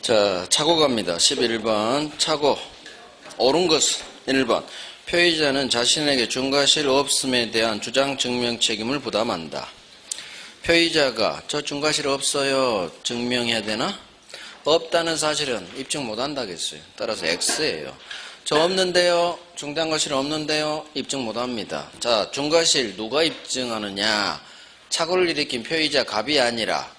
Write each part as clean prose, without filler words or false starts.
자, 차고 갑니다. 11번. 차고. 옳은 것은 1번. 표의자는 자신에게 중과실 없음에 대한 주장 증명 책임을 부담한다. 표의자가 저 중과실 없어요. 증명해야 되나? 없다는 사실은 입증 못한다겠어요. 따라서 X예요. 저 없는데요. 중대한 과실 없는데요. 입증 못합니다. 자, 중과실 누가 입증하느냐? 착오를 일으킨 표의자 갑이 아니라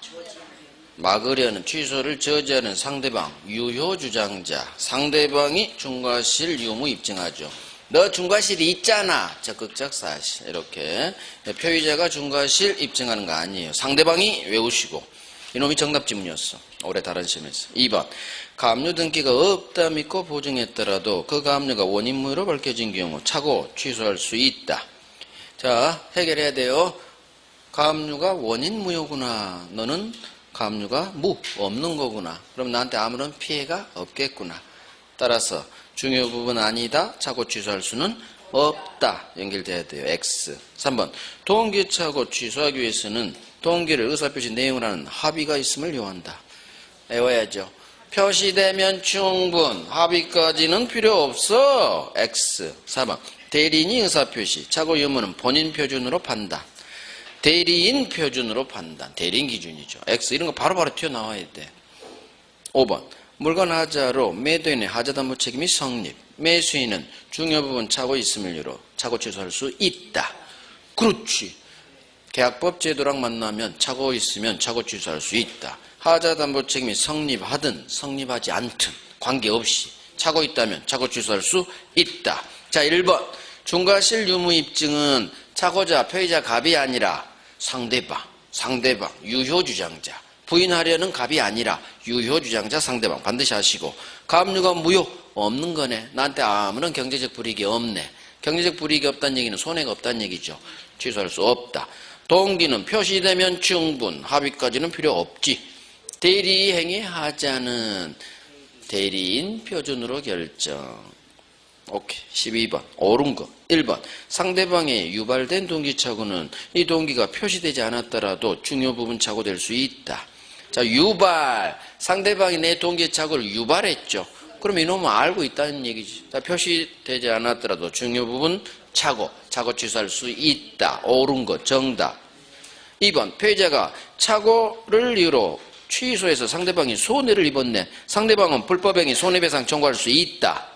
막으려는 취소를 저지하는 상대방 유효주장자, 상대방이 중과실 유무 입증하죠. 너 중과실이 있잖아. 적극적 사실. 이렇게 표의자가 중과실 입증하는 거 아니에요. 상대방이 외우시고. 이놈이 정답 지문이었어. 올해 다른 시험에서. 2번. 가압류 등기가 없다 믿고 보증했더라도 그 가압류가 원인무효로 밝혀진 경우 착오 취소할 수 있다. 자, 해결해야 돼요. 가압류가 원인무효구나. 너는 가압류가 없는 거구나. 그럼 나한테 아무런 피해가 없겠구나. 따라서 중요 부분 아니다. 착오 취소할 수는 없다. 연결돼야 돼요. X. 3번. 동기 착오 취소하기 위해서는 동기를 의사표시 내용을 하는 합의가 있음을 요한다. 외워야죠. 표시되면 충분. 합의까지는 필요 없어. X. 4번. 대리인이 의사표시. 착오 유무는 본인 표준으로 판단. 대리인 표준으로 판단. 대리인 기준이죠. X. 이런 거 바로바로 튀어나와야 돼. 5번. 물건 하자로 매도인의 하자담보 책임이 성립. 매수인은 중요 부분 착오 있음을 이유로 착오 취소할 수 있다. 그렇지. 계약법 제도랑 만나면 착오 있으면 착오 취소할 수 있다. 하자담보 책임이 성립하든 성립하지 않든 관계없이 착오 있다면 착오 취소할 수 있다. 자, 1번. 중과실 유무 입증은 착오자, 표의자 갑이 아니라 상대방, 유효주장자. 부인하려는 갑이 아니라 유효주장자 상대방 반드시 하시고. 가압류가 무효 없는 거네. 나한테 아무런 경제적 불이익이 없네. 경제적 불이익이 없다는 얘기는 손해가 없다는 얘기죠. 취소할 수 없다. 동기는 표시되면 충분. 합의까지는 필요 없지. 대리행위 하자는 대리인 표준으로 결정. 오케이. 12번. 옳은 거. 1번. 상대방의 유발된 동기 착오는 이 동기가 표시되지 않았더라도 중요 부분 착오될 수 있다. 자, 유발. 상대방이 내 동기 착오를 유발했죠. 그럼 이놈은 알고 있다는 얘기지. 자, 표시되지 않았더라도 중요 부분 착오 취소할 수 있다. 옳은 거. 정답. 2번. 표의자가 착오를 이유로 취소해서 상대방이 손해를 입었네. 상대방은 불법행위 손해배상 청구할 수 있다.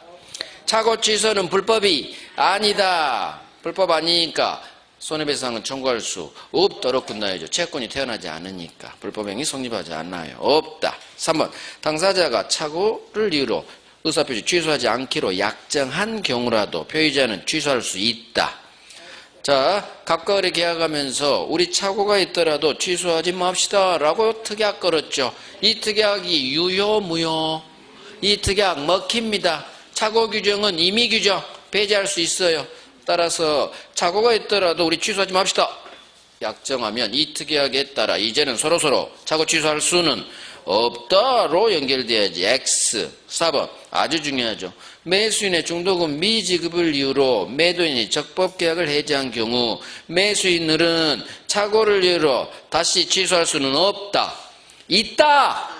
착오 취소는 불법이 아니다. 불법 아니니까 손해배상은 청구할 수 없도록 끝나야죠. 채권이 태어나지 않으니까 불법행위 성립하지 않아요. 없다. 3번. 당사자가 착오를 이유로 의사표시 취소하지 않기로 약정한 경우라도 표의자는 취소할 수 있다. 자, 갑과 을에 계약하면서 우리 착오가 있더라도 취소하지 맙시다 라고 특약 걸었죠. 이 특약이 유효 무효? 이 특약 먹힙니다. 착오 규정은 임의 규정 배제할 수 있어요. 따라서 착오가 있더라도 우리 취소하지 맙시다 약정하면 이 특약에 따라 이제는 서로서로 착오 취소할 수는 없다로 연결돼야지. X. 4번. 아주 중요하죠. 매수인의 중도금 미지급을 이유로 매도인이 적법계약을 해지한 경우 매수인들은 착오를 이유로 다시 취소할 수는 없다. 있다.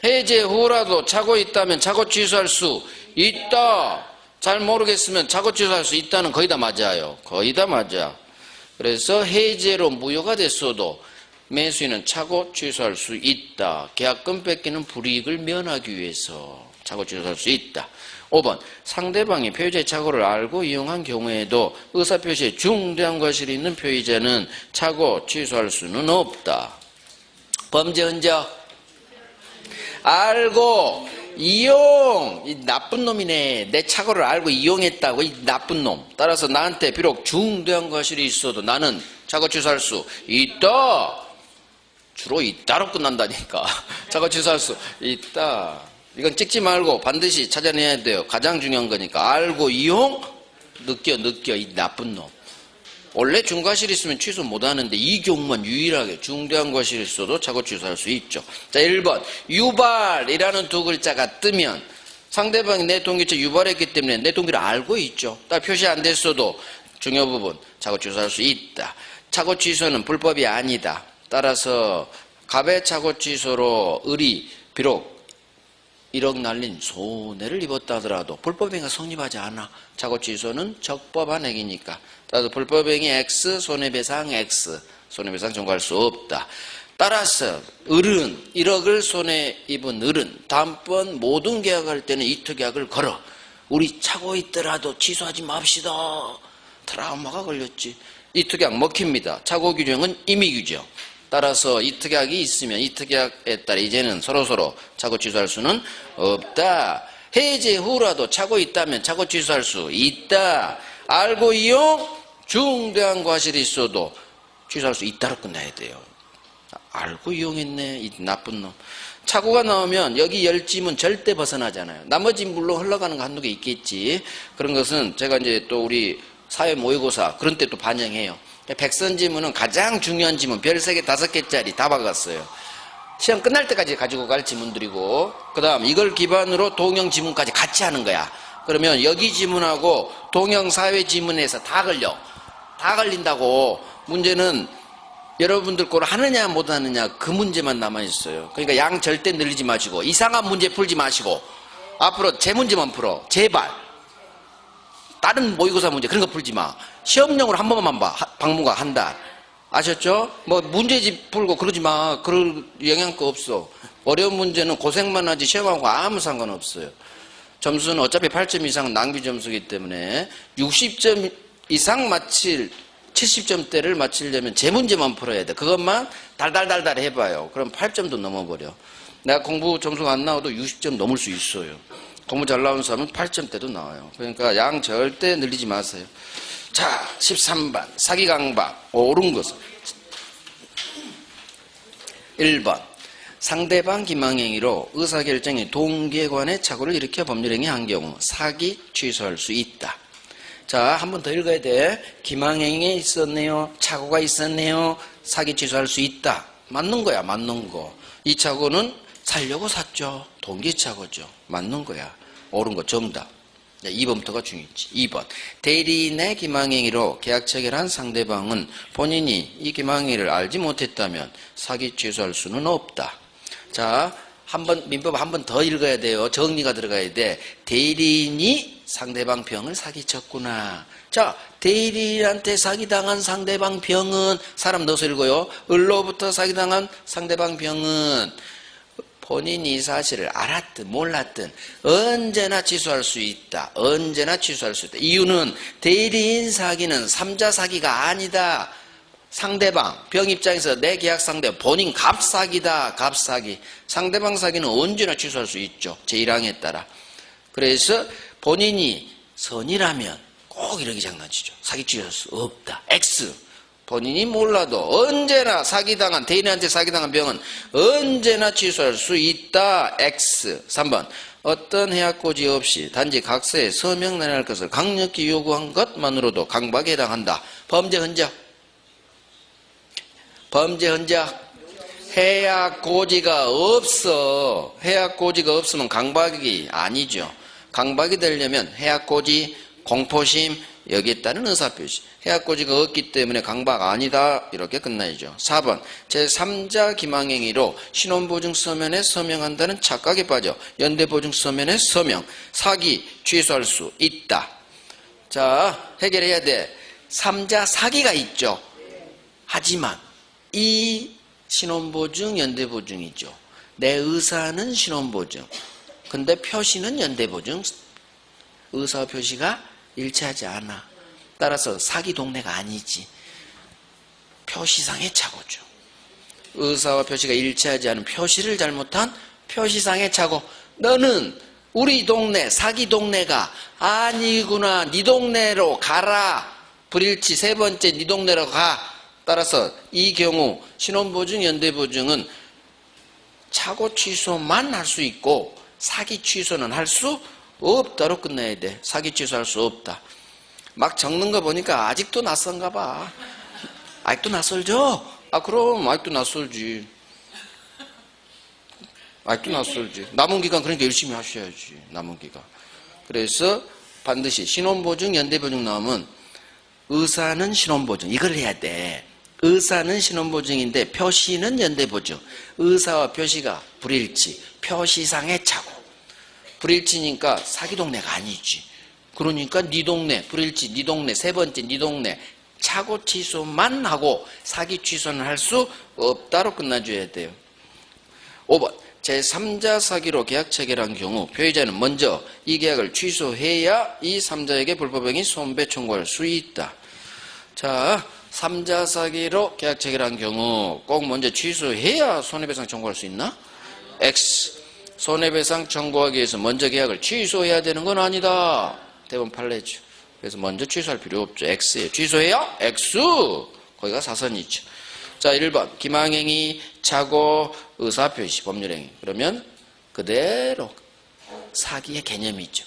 해제 후라도 착오 있다면 착오 취소할 수 있다. 잘 모르겠으면 착오 취소할 수 있다는 거의 다 맞아요. 거의 다 맞아. 그래서 해제로 무효가 됐어도 매수인은 착오 취소할 수 있다. 계약금 뺏기는 불이익을 면하기 위해서 착오 취소할 수 있다. 5번. 상대방이 표의자의 착오를 알고 이용한 경우에도 의사표시에 중대한 과실이 있는 표의자는 착오 취소할 수는 없다. 범죄 흔적. 알고 이용. 이 나쁜 놈이네. 내 착오를 알고 이용했다고. 이 나쁜 놈. 따라서 나한테 비록 중대한 과실이 있어도 나는 착오 취소할 수 있다. 주로 있다로 끝난다니까. 착오 취소할 수 있다. 이건 찍지 말고 반드시 찾아내야 돼요. 가장 중요한 거니까. 알고 이용. 느껴 이 나쁜 놈. 원래 중과실이 있으면 취소 못하는데 이 경우만 유일하게 중대한 과실이 있어도 착오 취소할 수 있죠. 자, 1번. 유발이라는 두 글자가 뜨면 상대방이 내 동기체 유발했기 때문에 내 동기를 알고 있죠. 딱 표시 안 됐어도 중요 부분 착오 취소할 수 있다. 착오 취소는 불법이 아니다. 따라서 갑의 착오 취소로 을이 비록 1억 날린 손해를 입었다 하더라도 불법행위가 성립하지 않아. 착오 취소는 적법한 행위니까. 따라서 불법행위 X, 손해배상 X, 손해배상 청구할 수 없다. 따라서 을은 1억을 손해 입은 을은 다음번 모든 계약할 때는 이투계약을 걸어. 우리 착오 있더라도 취소하지 맙시다. 트라우마가 걸렸지. 이투계약 먹힙니다. 착오 규정은 임의 규정. 따라서 이투계약이 있으면 이투계약에 따라 이제는 서로서로 착오 취소할 수는 없다. 해제 후라도 착오 있다면 착오 취소할 수 있다. 알고 이용 중대한 과실이 있어도 취소할 수 있다로 끝나야 돼요. 알고 이용했네, 이 나쁜 놈. 착오가 나오면 여기 열짐은 절대 벗어나잖아요. 나머지 물론 흘러가는 거 한두 개 있겠지. 그런 것은 제가 이제 또 우리 사회 모의고사 그런 때 또 반영해요. 백선 지문은 가장 중요한 지문 별 3개 5개짜리 다 박았어요. 시험 끝날 때까지 가지고 갈 지문들이고, 그 다음 이걸 기반으로 동영 지문까지 같이 하는 거야. 그러면 여기 지문하고 동영 사회 지문에서 다 걸려. 다 걸린다고. 문제는 여러분들 걸 하느냐 못 하느냐 그 문제만 남아있어요. 그러니까 양 절대 늘리지 마시고 이상한 문제 풀지 마시고 앞으로 제 문제만 풀어. 제발. 다른 모의고사 문제 그런 거 풀지 마. 시험용으로 한 번만 봐. 방문가 한 달. 아셨죠? 뭐 문제집 풀고 그러지 마. 그럴 영향가 없어. 어려운 문제는 고생만 하지 시험하고 아무 상관없어요. 점수는 어차피 8점 이상 낭비 점수이기 때문에 60점 이상 맞힐 70점대를 맞추려면 제 문제만 풀어야 돼. 그것만 달달달달 해봐요. 그럼 8점도 넘어버려. 내가 공부 점수가 안 나와도 60점 넘을 수 있어요. 공부 잘 나오는 사람은 8점대도 나와요. 그러니까 양 절대 늘리지 마세요. 자, 13번 사기 강박 옳은 것은 1번 상대방 기망행위로 의사결정이 동기관의 착오를 일으켜 법률행위한 경우 사기 취소할 수 있다. 자, 한 번 더 읽어야 돼. 기망행위에 있었네요. 착오가 있었네요. 사기 취소할 수 있다. 맞는 거야, 맞는 거. 이 착오는 살려고 샀죠. 동기착오죠. 맞는 거야. 옳은 거 정답. 2번부터가 중요하지. 2번. 대리인의 기망행위로 계약 체결한 상대방은 본인이 이 기망행위를 알지 못했다면 사기 취소할 수는 없다. 자, 민법 한 번 더 읽어야 돼요. 정리가 들어가야 돼. 대리인이 상대방 병을 사기쳤구나. 자, 대리인한테 사기당한 상대방 병은 사람 넣어서 읽어요. 을로부터 사기당한 상대방 병은 본인이 이 사실을 알았든 몰랐든 언제나 취소할 수 있다. 언제나 취소할 수 있다. 이유는 대리인 사기는 3자 사기가 아니다. 상대방, 병 입장에서 내 계약 상대 본인 갑사기다. 갑사기. 상대방 사기는 언제나 취소할 수 있죠. 제1항에 따라. 그래서 본인이 선이라면 꼭 이렇게 장난치죠. 사기 취소할 수 없다. X. 본인이 몰라도 언제나 사기당한, 대인한테 사기당한 병은 언제나 취소할 수 있다. X. 3번. 어떤 해약고지 없이 단지 각서에 서명 내할 것을 강력히 요구한 것만으로도 강박에 해당한다. 범죄 흔적. 범죄 흔적. 해약고지가 없어. 해약고지가 없으면 강박이 아니죠. 강박이 되려면 해약고지, 공포심, 여기에 따른 의사표시. 해약고지가 없기 때문에 강박 아니다. 이렇게 끝나야죠. 4번. 제3자 기망행위로 신원보증 서면에 서명한다는 착각에 빠져 연대보증 서면에 서명. 사기 취소할 수 있다. 자, 해결해야 돼. 3자 사기가 있죠. 하지만 이 신원보증 연대보증이죠. 내 의사는 신원보증. 근데 표시는 연대보증. 의사 표시가 일치하지 않아. 따라서 사기 동네가 아니지. 표시상의 착오죠. 의사와 표시가 일치하지 않은 표시를 잘못한 표시상의 착오. 너는 우리 동네 사기 동네가 아니구나. 네 동네로 가라. 불일치 3번째 네 동네로 가. 따라서 이 경우 신원보증 연대보증은 착오 취소만 할 수 있고 사기 취소는 할 수 없다로 끝내야 돼. 사기 취소할 수 없다. 막 적는 거 보니까 아직도 낯선가 봐. 아직도 낯설죠? 아, 그럼 아직도 낯설지. 아직도 낯설지. 남은 기간 그러니까 열심히 하셔야지. 남은 기간. 그래서 반드시 신원보증 연대보증 나오면 의사는 신원보증 이걸 해야 돼. 의사는 신원보증인데 표시는 연대보증. 의사와 표시가 불일치. 표시상의 착오. 불일치니까 사기 동네가 아니지. 그러니까 네 동네 불일치, 네 동네 세 번째 네 동네 착오 취소만 하고 사기 취소는 할 수 없다로 끝나줘야 돼요. 5번 제3자 사기로 계약 체결한 경우 표의자는 먼저 이 계약을 취소해야 이 3자에게 불법행위 손배 청구할 수 있다. 자, 3자 사기로 계약 체결한 경우 꼭 먼저 취소해야 손해배상 청구할 수 있나? X. 손해배상 청구하기 위해서 먼저 계약을 취소해야 되는 건 아니다. 대법원 판례죠. 그래서 먼저 취소할 필요 없죠. X에 취소해야 X. 거기가 사선이죠. 자, 1번 기망행위, 착오, 의사표시, 법률행위. 그러면 그대로 사기의 개념이죠.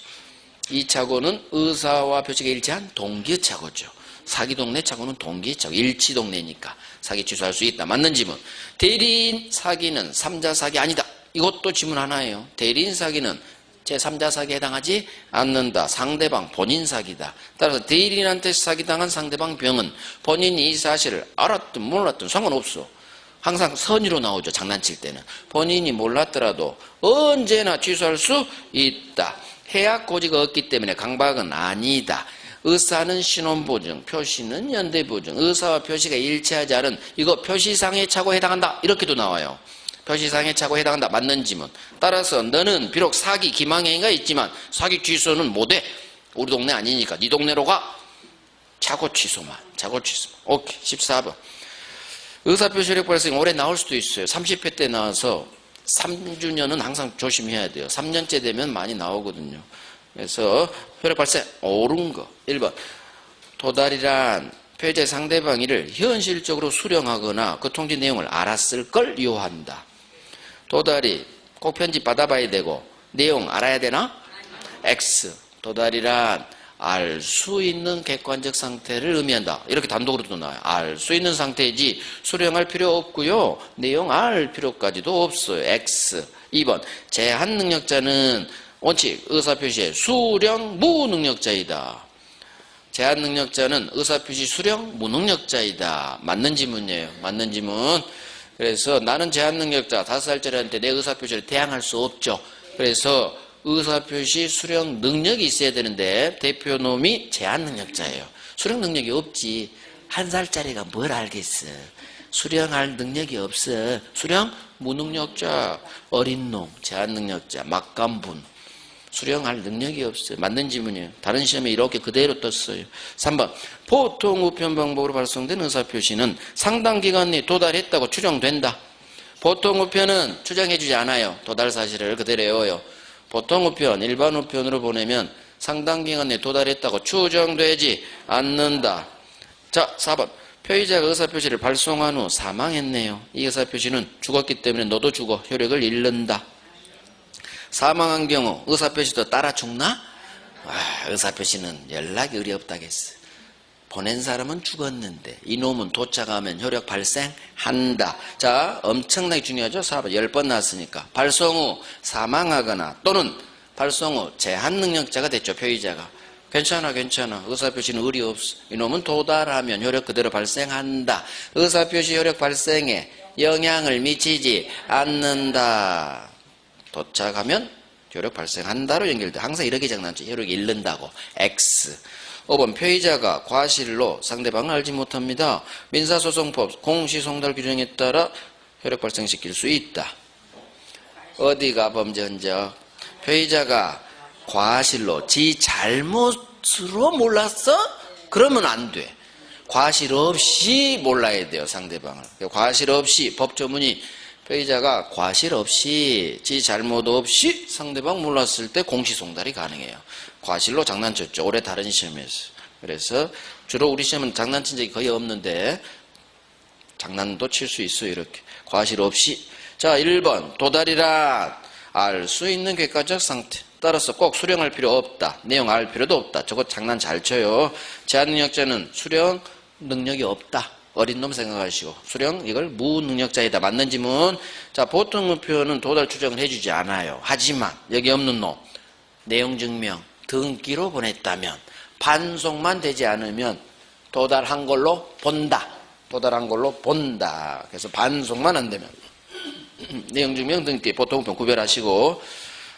이 착오는 의사와 표시가 일치한 동기의 착오죠. 사기 동네 착오는 동기의 착오. 일치 동네니까 사기 취소할 수 있다. 맞는 지문. 대리인 사기는 3자 사기 아니다. 이것도 지문 하나예요. 대리인 사기는 제3자 사기에 해당하지 않는다. 상대방 본인 사기다. 따라서 대리인한테 사기당한 상대방 병은 본인이 이 사실을 알았든 몰랐든 상관없어. 항상 선의로 나오죠. 장난칠 때는. 본인이 몰랐더라도 언제나 취소할 수 있다. 해약 고지가 없기 때문에 강박은 아니다. 의사는 신원보증, 표시는 연대보증. 의사와 표시가 일치하지 않은 이거 표시상의 착오에 해당한다. 이렇게도 나와요. 표시상의 착오에 해당한다. 맞는 지문. 따라서 너는 비록 사기 기망행위가 있지만 사기 취소는 못해. 우리 동네 아니니까 네 동네로 가. 착오 취소만. 오케이. 14번. 의사표시 효력 발생 올해 나올 수도 있어요. 30회 때 나와서 3주년은 항상 조심해야 돼요. 3년째 되면 많이 나오거든요. 그래서 효력 발생 옳은 거. 1번. 도달이란 표의자 상대방 이를 현실적으로 수령하거나 그 통지 내용을 알았을 걸 요한다. 도달이 꼭 편집 받아봐야 되고 내용 알아야 되나? X. 도달이란 알 수 있는 객관적 상태를 의미한다. 이렇게 단독으로도 나와요. 알 수 있는 상태이지 수령할 필요 없고요. 내용 알 필요까지도 없어요. X. 2번. 제한 능력자는 원칙 의사표시의 수령 무능력자이다. 제한 능력자는 의사표시 수령 무능력자이다. 맞는 지문이에요. 맞는 지문. 그래서 나는 제한 능력자 5살짜리한테 내 의사표시를 대항할 수 없죠. 그래서 의사표시 수령 능력이 있어야 되는데 대표놈이 제한 능력자예요. 수령 능력이 없지. 1살짜리가 뭘 알겠어. 수령할 능력이 없어. 수령 무능력자, 어린 놈, 제한 능력자, 막간분. 수령할 능력이 없어요. 맞는 지문이에요. 다른 시험에 이렇게 그대로 떴어요. 3번. 보통 우편 방법으로 발송된 의사표시는 상당 기간 내에 도달했다고 추정된다. 보통 우편은 추정해주지 않아요. 도달 사실을 그대로 외워요. 보통 우편, 일반 우편으로 보내면 상당 기간 내에 도달했다고 추정되지 않는다. 자, 4번. 표의자가 의사표시를 발송한 후 사망했네요. 이 의사표시는 죽었기 때문에 너도 죽어. 효력을 잃는다. 사망한 경우 의사표시도 따라 죽나? 의사표시는 연락이 어렵다겠어. 보낸 사람은 죽었는데 이놈은 도착하면 효력 발생한다. 자, 엄청나게 중요하죠. 4번 10번 나왔으니까. 발송 후 사망하거나 또는 발송 후 제한 능력자가 됐죠. 표의자가. 괜찮아. 의사표시는 의리 없어. 이놈은 도달하면 효력 그대로 발생한다. 의사표시 효력 발생에 영향을 미치지 않는다. 도착하면 효력 발생한다로 연결돼. 항상 이렇게 장난치. 효력이 잃는다고. X. 5번 표의자가 과실로 상대방을 알지 못합니다. 민사소송법 공시송달 규정에 따라 효력 발생시킬 수 있다. 어디가 범죄 흔적? 표의자가 과실로 지 잘못으로 몰랐어? 그러면 안 돼. 과실 없이 몰라야 돼요. 상대방을. 과실 없이 법조문이 표의자가 과실 없이 지 잘못 없이 상대방 몰랐을 때 공시송달이 가능해요. 과실로 장난쳤죠. 올해 다른 시험에서. 그래서 주로 우리 시험은 장난친 적이 거의 없는데 장난도 칠 수 있어요. 이렇게. 과실 없이. 자, 1번 도달이란 알 수 있는 객관적 상태. 따라서 꼭 수령할 필요 없다. 내용 알 필요도 없다. 저거 장난 잘 쳐요. 제한 능력자는 수령 능력이 없다. 어린 놈 생각하시고 수령 이걸 무능력자이다. 맞는 지문. 자, 보통 우표는 도달 추정을 해주지 않아요. 하지만 여기 없는 놈 내용 증명 등기로 보냈다면 반송만 되지 않으면 도달한 걸로 본다. 도달한 걸로 본다. 그래서 반송만 안 되면 내용 증명 등기 보통편 구별하시고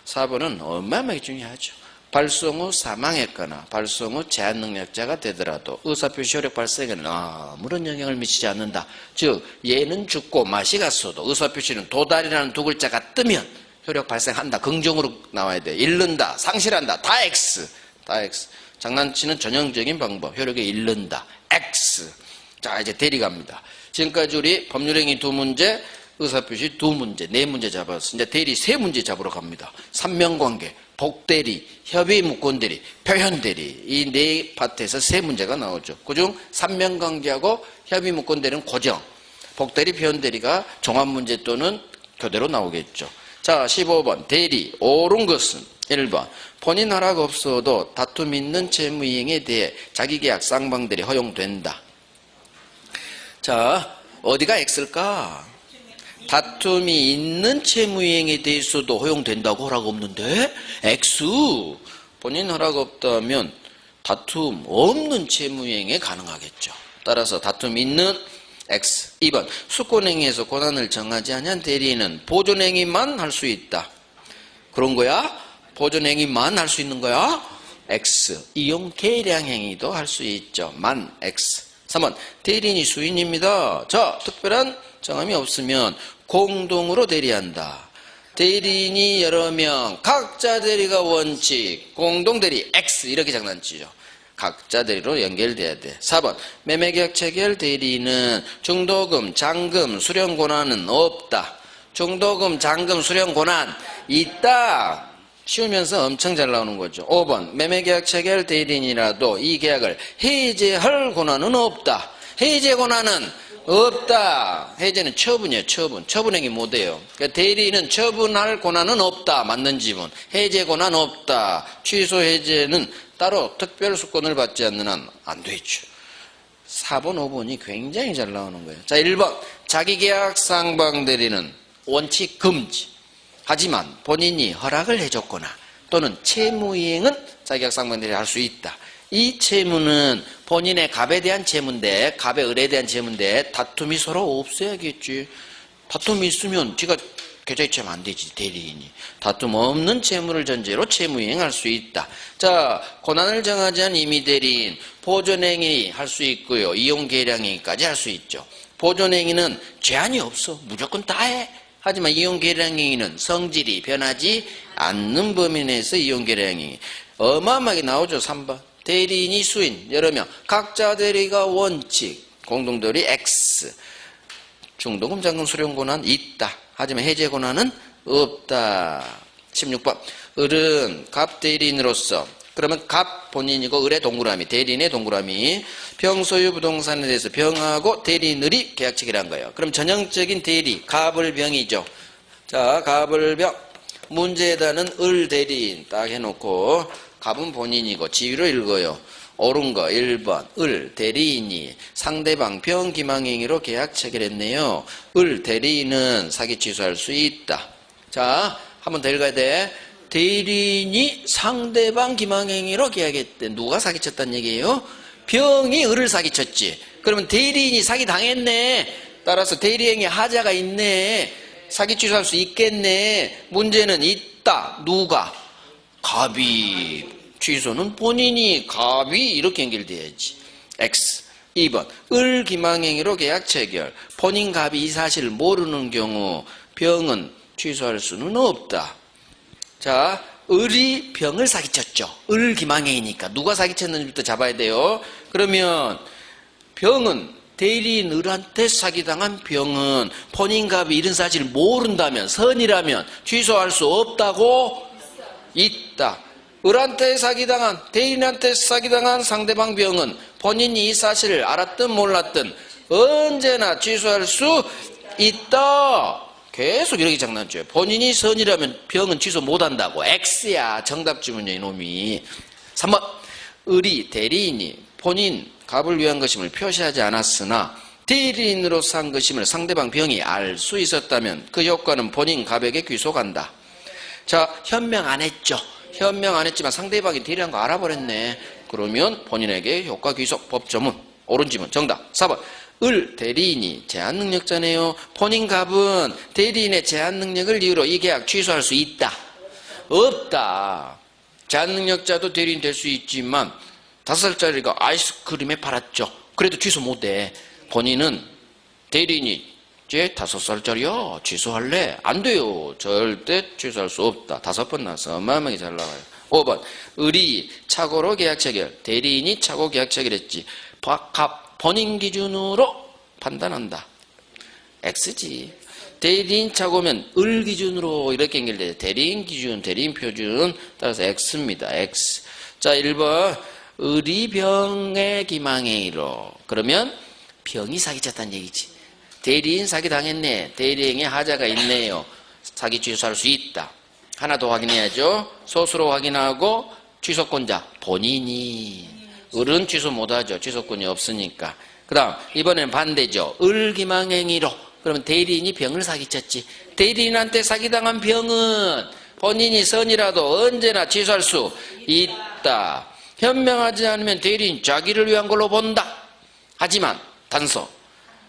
4번은 어마어마하게 중요하죠. 발송 후 사망했거나 발송 후 제한 능력자가 되더라도 의사표시 효력 발생에는 아무런 영향을 미치지 않는다. 즉 얘는 죽고 맛이 갔어도 의사표시는 도달이라는 두 글자가 뜨면 효력 발생한다. 긍정으로 나와야 돼. 잃는다, 상실한다, 다 X. 다 X. 장난치는 전형적인 방법. 효력에 잃는다. X. 자, 이제 대리 갑니다. 지금까지 우리 법률행위 2문제, 의사표시 2문제, 4문제 잡았어. 이제 대리 3문제 잡으러 갑니다. 삼명관계, 복대리, 협의 무권대리, 표현대리. 이 4파트에서 3문제가 나오죠. 그중 삼명관계하고 협의 무권대리는 고정, 복대리, 표현대리가 종합문제 또는 교대로 나오겠죠. 자, 15번 대리, 옳은 것은 1번 본인 허락 없어도 다툼 있는 채무이행에 대해 자기계약 쌍방대리 허용된다. 자, 어디가 X일까? 다툼이 있는 채무이행에 대해서도 허용된다고 허락 없는데? X. 본인 허락 없다면 다툼 없는 채무이행에 가능하겠죠. 따라서 다툼 있는 X. 2번 수권행위에서 권한을 정하지 않은 대리인은 보존행위만 할 수 있다. 그런 거야? 보존행위만 할 수 있는 거야? X. 이용 계량행위도 할 수 있죠. 만 X. 3번 대리인이 수인입니다. 자, 특별한 정함이 없으면 공동으로 대리한다. 대리인이 여러 명, 각자 대리가 원칙, 공동 대리 X 이렇게 장난치죠. 각자 대리로 연결돼야 돼. 4번 매매계약 체결 대리인은 중도금, 잔금, 수령 권한은 없다. 중도금, 잔금, 수령 권한 있다. 쉬우면서 엄청 잘 나오는 거죠. 5번 매매계약 체결 대리인이라도 이 계약을 해제할 권한은 없다. 해제 권한은 없다. 해제는 처분이에요. 처분행위 못해요. 그러니까 대리인은 처분할 권한은 없다. 맞는 지문. 해제 권한 없다. 취소 해제는 따로 특별수권을 받지 않는 한 안 되죠. 4번, 5번이 굉장히 잘 나오는 거예요. 자, 1번 자기계약 쌍방대리는 원칙 금지. 하지만 본인이 허락을 해줬거나 또는 채무이행은 자기계약 쌍방대리 할 수 있다. 이 채무는 본인의 갑에 대한 채무인데, 갑의 을에 대한 채무인데 다툼이 서로 없어야겠지. 다툼이 있으면 지가 계좌이체하면 안 되지, 대리인이. 다툼 없는 채무를 전제로 채무이행할 수 있다. 자, 권한을 정하지 않은 임의대리인 보존행위 할 수 있고요. 이용계량행위까지 할 수 있죠. 보존행위는 제한이 없어. 무조건 다 해. 하지만 이용계량행위는 성질이 변하지 않는 범위 내에서 이용계량행위. 어마어마하게 나오죠. 3번. 대리인이 수인, 여러 명, 각자 대리가 원칙, 공동대리 X. 중도금, 잔금, 수령 권한 있다. 하지만 해제 권한은 없다. 16번. 을은 갑 대리인으로서, 그러면 갑 본인이고 을의 동그라미, 대리인의 동그라미, 병소유 부동산에 대해서 병하고 대리인 을이 계약 체결한 거예요. 그럼 전형적인 대리, 갑을 병이죠. 자, 갑을 병. 문제에다는 을 대리인 딱 해놓고 갑은 본인이고 지위로 읽어요. 옳은 거 1번 을 대리인이 상대방 병 기망행위로 계약 체결했네요. 을 대리인은 사기 취소할 수 있다. 자, 한번 더 읽어야 돼. 대리인이 상대방 기망행위로 계약했대. 누가 사기쳤다는 얘기예요? 병이 을을 사기쳤지. 그러면 대리인이 사기 당했네. 따라서 대리행위 하자가 있네. 사기 취소할 수 있겠네. 문제는 있다. 누가? 갑이. 취소는 본인이, 갑이 이렇게 연결돼야지. X. 2번 을 기망행위로 계약 체결. 본인 갑이 이 사실을 모르는 경우 병은 취소할 수는 없다. 자, 을이 병을 사기쳤죠. 을 기망행위니까 누가 사기쳤는지부터 잡아야 돼요. 그러면 병은 대리인 을한테 사기당한 병은 본인 갑이 이런 사실을 모른다면, 선이라면 취소할 수 없다고? 있다. 을한테 사기당한, 대리인한테 사기당한 상대방 병은 본인이 이 사실을 알았든 몰랐든 언제나 취소할 수 있다. 계속 이렇게 장난쳐요. 본인이 선이라면 병은 취소 못한다고. X야. 정답 주문이야, 이놈이. 3번 을이 대리인이 본인 갑을 위한 것임을 표시하지 않았으나 대리인으로서 한 것임을 상대방 병이 알 수 있었다면 그 효과는 본인 갑에게 귀속한다. 자, 현명 안 했죠. 현명 안 했지만 상대방이 대리한 거 알아버렸네. 그러면 본인에게 효과 귀속 법조문. 옳은 지문. 정답. 4번 을 대리인이 제한 능력자네요. 본인 갑은 대리인의 제한 능력을 이유로 이 계약 취소할 수 있다. 없다. 제한 능력자도 대리인 될 수 있지만 5살짜리가 아이스크림에 팔았죠. 그래도 취소 못해. 본인은 대리인이 쟤 5살짜리야. 취소할래? 안 돼요. 절대 취소할 수 없다. 5번 나서 어마어마하게 잘 나와요. 5번 을이 착오로 계약 체결. 대리인이 착오 계약 체결했지. 갑 본인 기준으로 판단한다. X지. 대리인 착오면 을 기준으로 이렇게 연결돼요. 대리인 기준, 대리인 표준 따라서 X입니다. X. 자, 1번 을이 병에 기망행위로. 그러면 병이 사기쳤다는 얘기지. 대리인 사기당했네. 대리인에 하자가 있네요. 사기 취소할 수 있다. 하나 더 확인해야죠. 소수로 확인하고 취소권자 본인이. 을은 취소 못하죠. 취소권이 없으니까. 그 다음 이번에는 반대죠. 을 기망행위로. 그러면 대리인이 병을 사기쳤지. 대리인한테 사기당한 병은 본인이 선이라도 언제나 취소할 수 있다. 현명하지 않으면 대리인 자기를 위한 걸로 본다. 하지만 단서.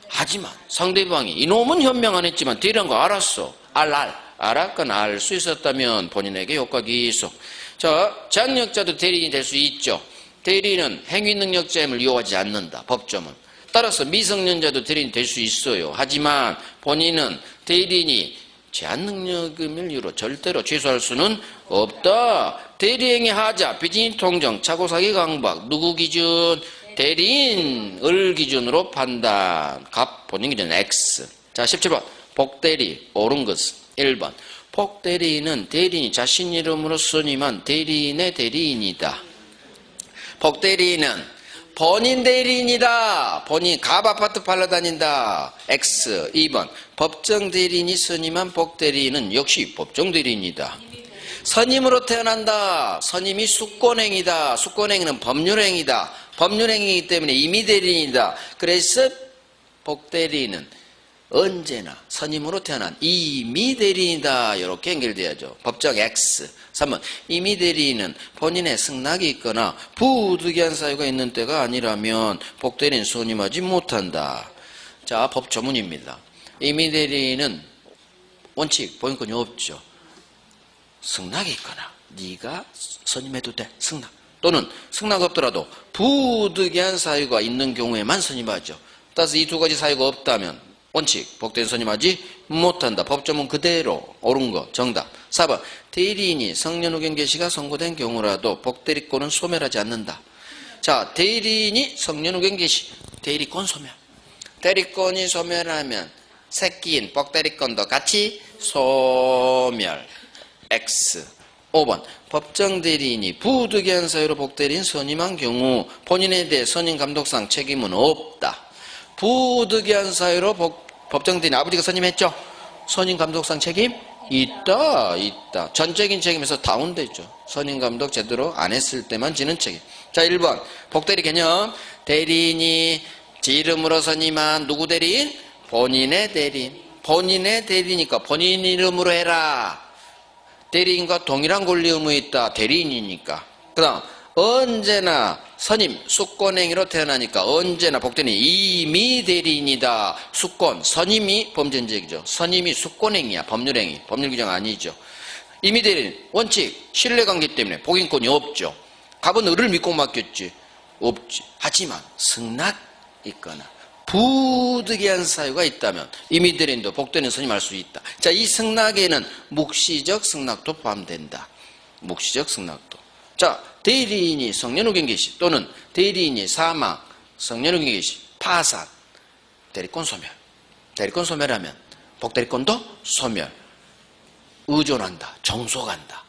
하지만 상대방이 이놈은 현명 안 했지만 대리한 거 알았어. 알았건 알 수 있었다면 본인에게 효과 기소. 자, 제한능력자도 대리인이 될 수 있죠. 대리인은 행위능력자임을 이용하지 않는다. 법조문. 따라서 미성년자도 대리인이 될 수 있어요. 하지만 본인은 대리인이 제한능력임을 이유로 절대로 취소할 수는 없다. 대리행위 하자, 비즈니스 통정, 착오사기 강박. 누구 기준? 대리인, 을 기준으로 판단. 갑, 본인 기준 X. 자, 17번. 복대리, 옳은 것은 1번. 복대리인은 대리인이 자신 이름으로 선임한 대리인의 대리인이다. 복대리인은 본인 대리인이다. 본인 갑 아파트 팔러 다닌다. X. 2번. 법정 대리인이 선임한 복대리인은 역시 법정 대리인이다. 선임으로 태어난다. 선임이 수권행위다. 수권행위는 법률행위다. 법률행위이기 때문에 임의대리인이다. 그래서 복대리인은 언제나 선임으로 태어난 임의대리인이다. 이렇게 연결돼야죠. 법정 X. 3번. 임의대리인은 본인의 승낙이 있거나 부득이한 사유가 있는 때가 아니라면 복대리인 선임하지 못한다. 자, 법조문입니다. 임의대리인은 원칙 보행권이 없죠. 승낙이 있거나 네가 선임해도 돼. 승낙. 또는 승낙 없더라도 부득이한 사유가 있는 경우에만 선임하죠. 따라서 이 두 가지 사유가 없다면 원칙, 복대리인 선임하지 못한다. 법조문 그대로 옳은 거 정답. 4번. 대리인이 성년 후견 개시가 선고된 경우라도 복대리권은 소멸하지 않는다. 자, 대리인이 성년 후견 개시, 대리권 소멸. 대리권이 소멸하면 새끼인 복대리권도 같이 소멸. X. 5번. 법정 대리인이 부득이한 사유로 복대리인 선임한 경우 본인에 대해 선임 감독상 책임은 없다. 부득이한 사유로 법정 대리인 아버지가 선임했죠. 선임 감독상 책임 있다. 전적인 책임에서 다운되죠. 선임 감독 제대로 안 했을 때만 지는 책임. 자, 1번. 복대리 개념. 대리인이 지 이름으로 선임한 누구 대리인? 본인의 대리인. 본인의 대리니까 본인 이름으로 해라. 대리인과 동일한 권리 의무에 있다. 대리인이니까. 그 다음 언제나 선임, 수권행위로 태어나니까 언제나 복대리인 임의 대리인이다. 수권, 선임이 범죄행위죠. 선임이 수권행위야. 법률행위. 법률 규정 아니죠. 임의 대리인 원칙, 신뢰관계 때문에 복인권이 없죠. 갑은 을을 믿고 맡겼지. 없지. 하지만 승낙 있거나 부득이한 사유가 있다면 임의 대리인도 복대리인 선임할 수 있다. 자, 이 승낙에는 묵시적 승낙도 포함된다. 묵시적 승낙도. 자, 대리인이 성년 후견 개시 또는 대리인이 사망, 성년 후견 개시, 파산, 대리권 소멸. 대리권 소멸하면 복대리권도 소멸. 의존한다. 정속한다.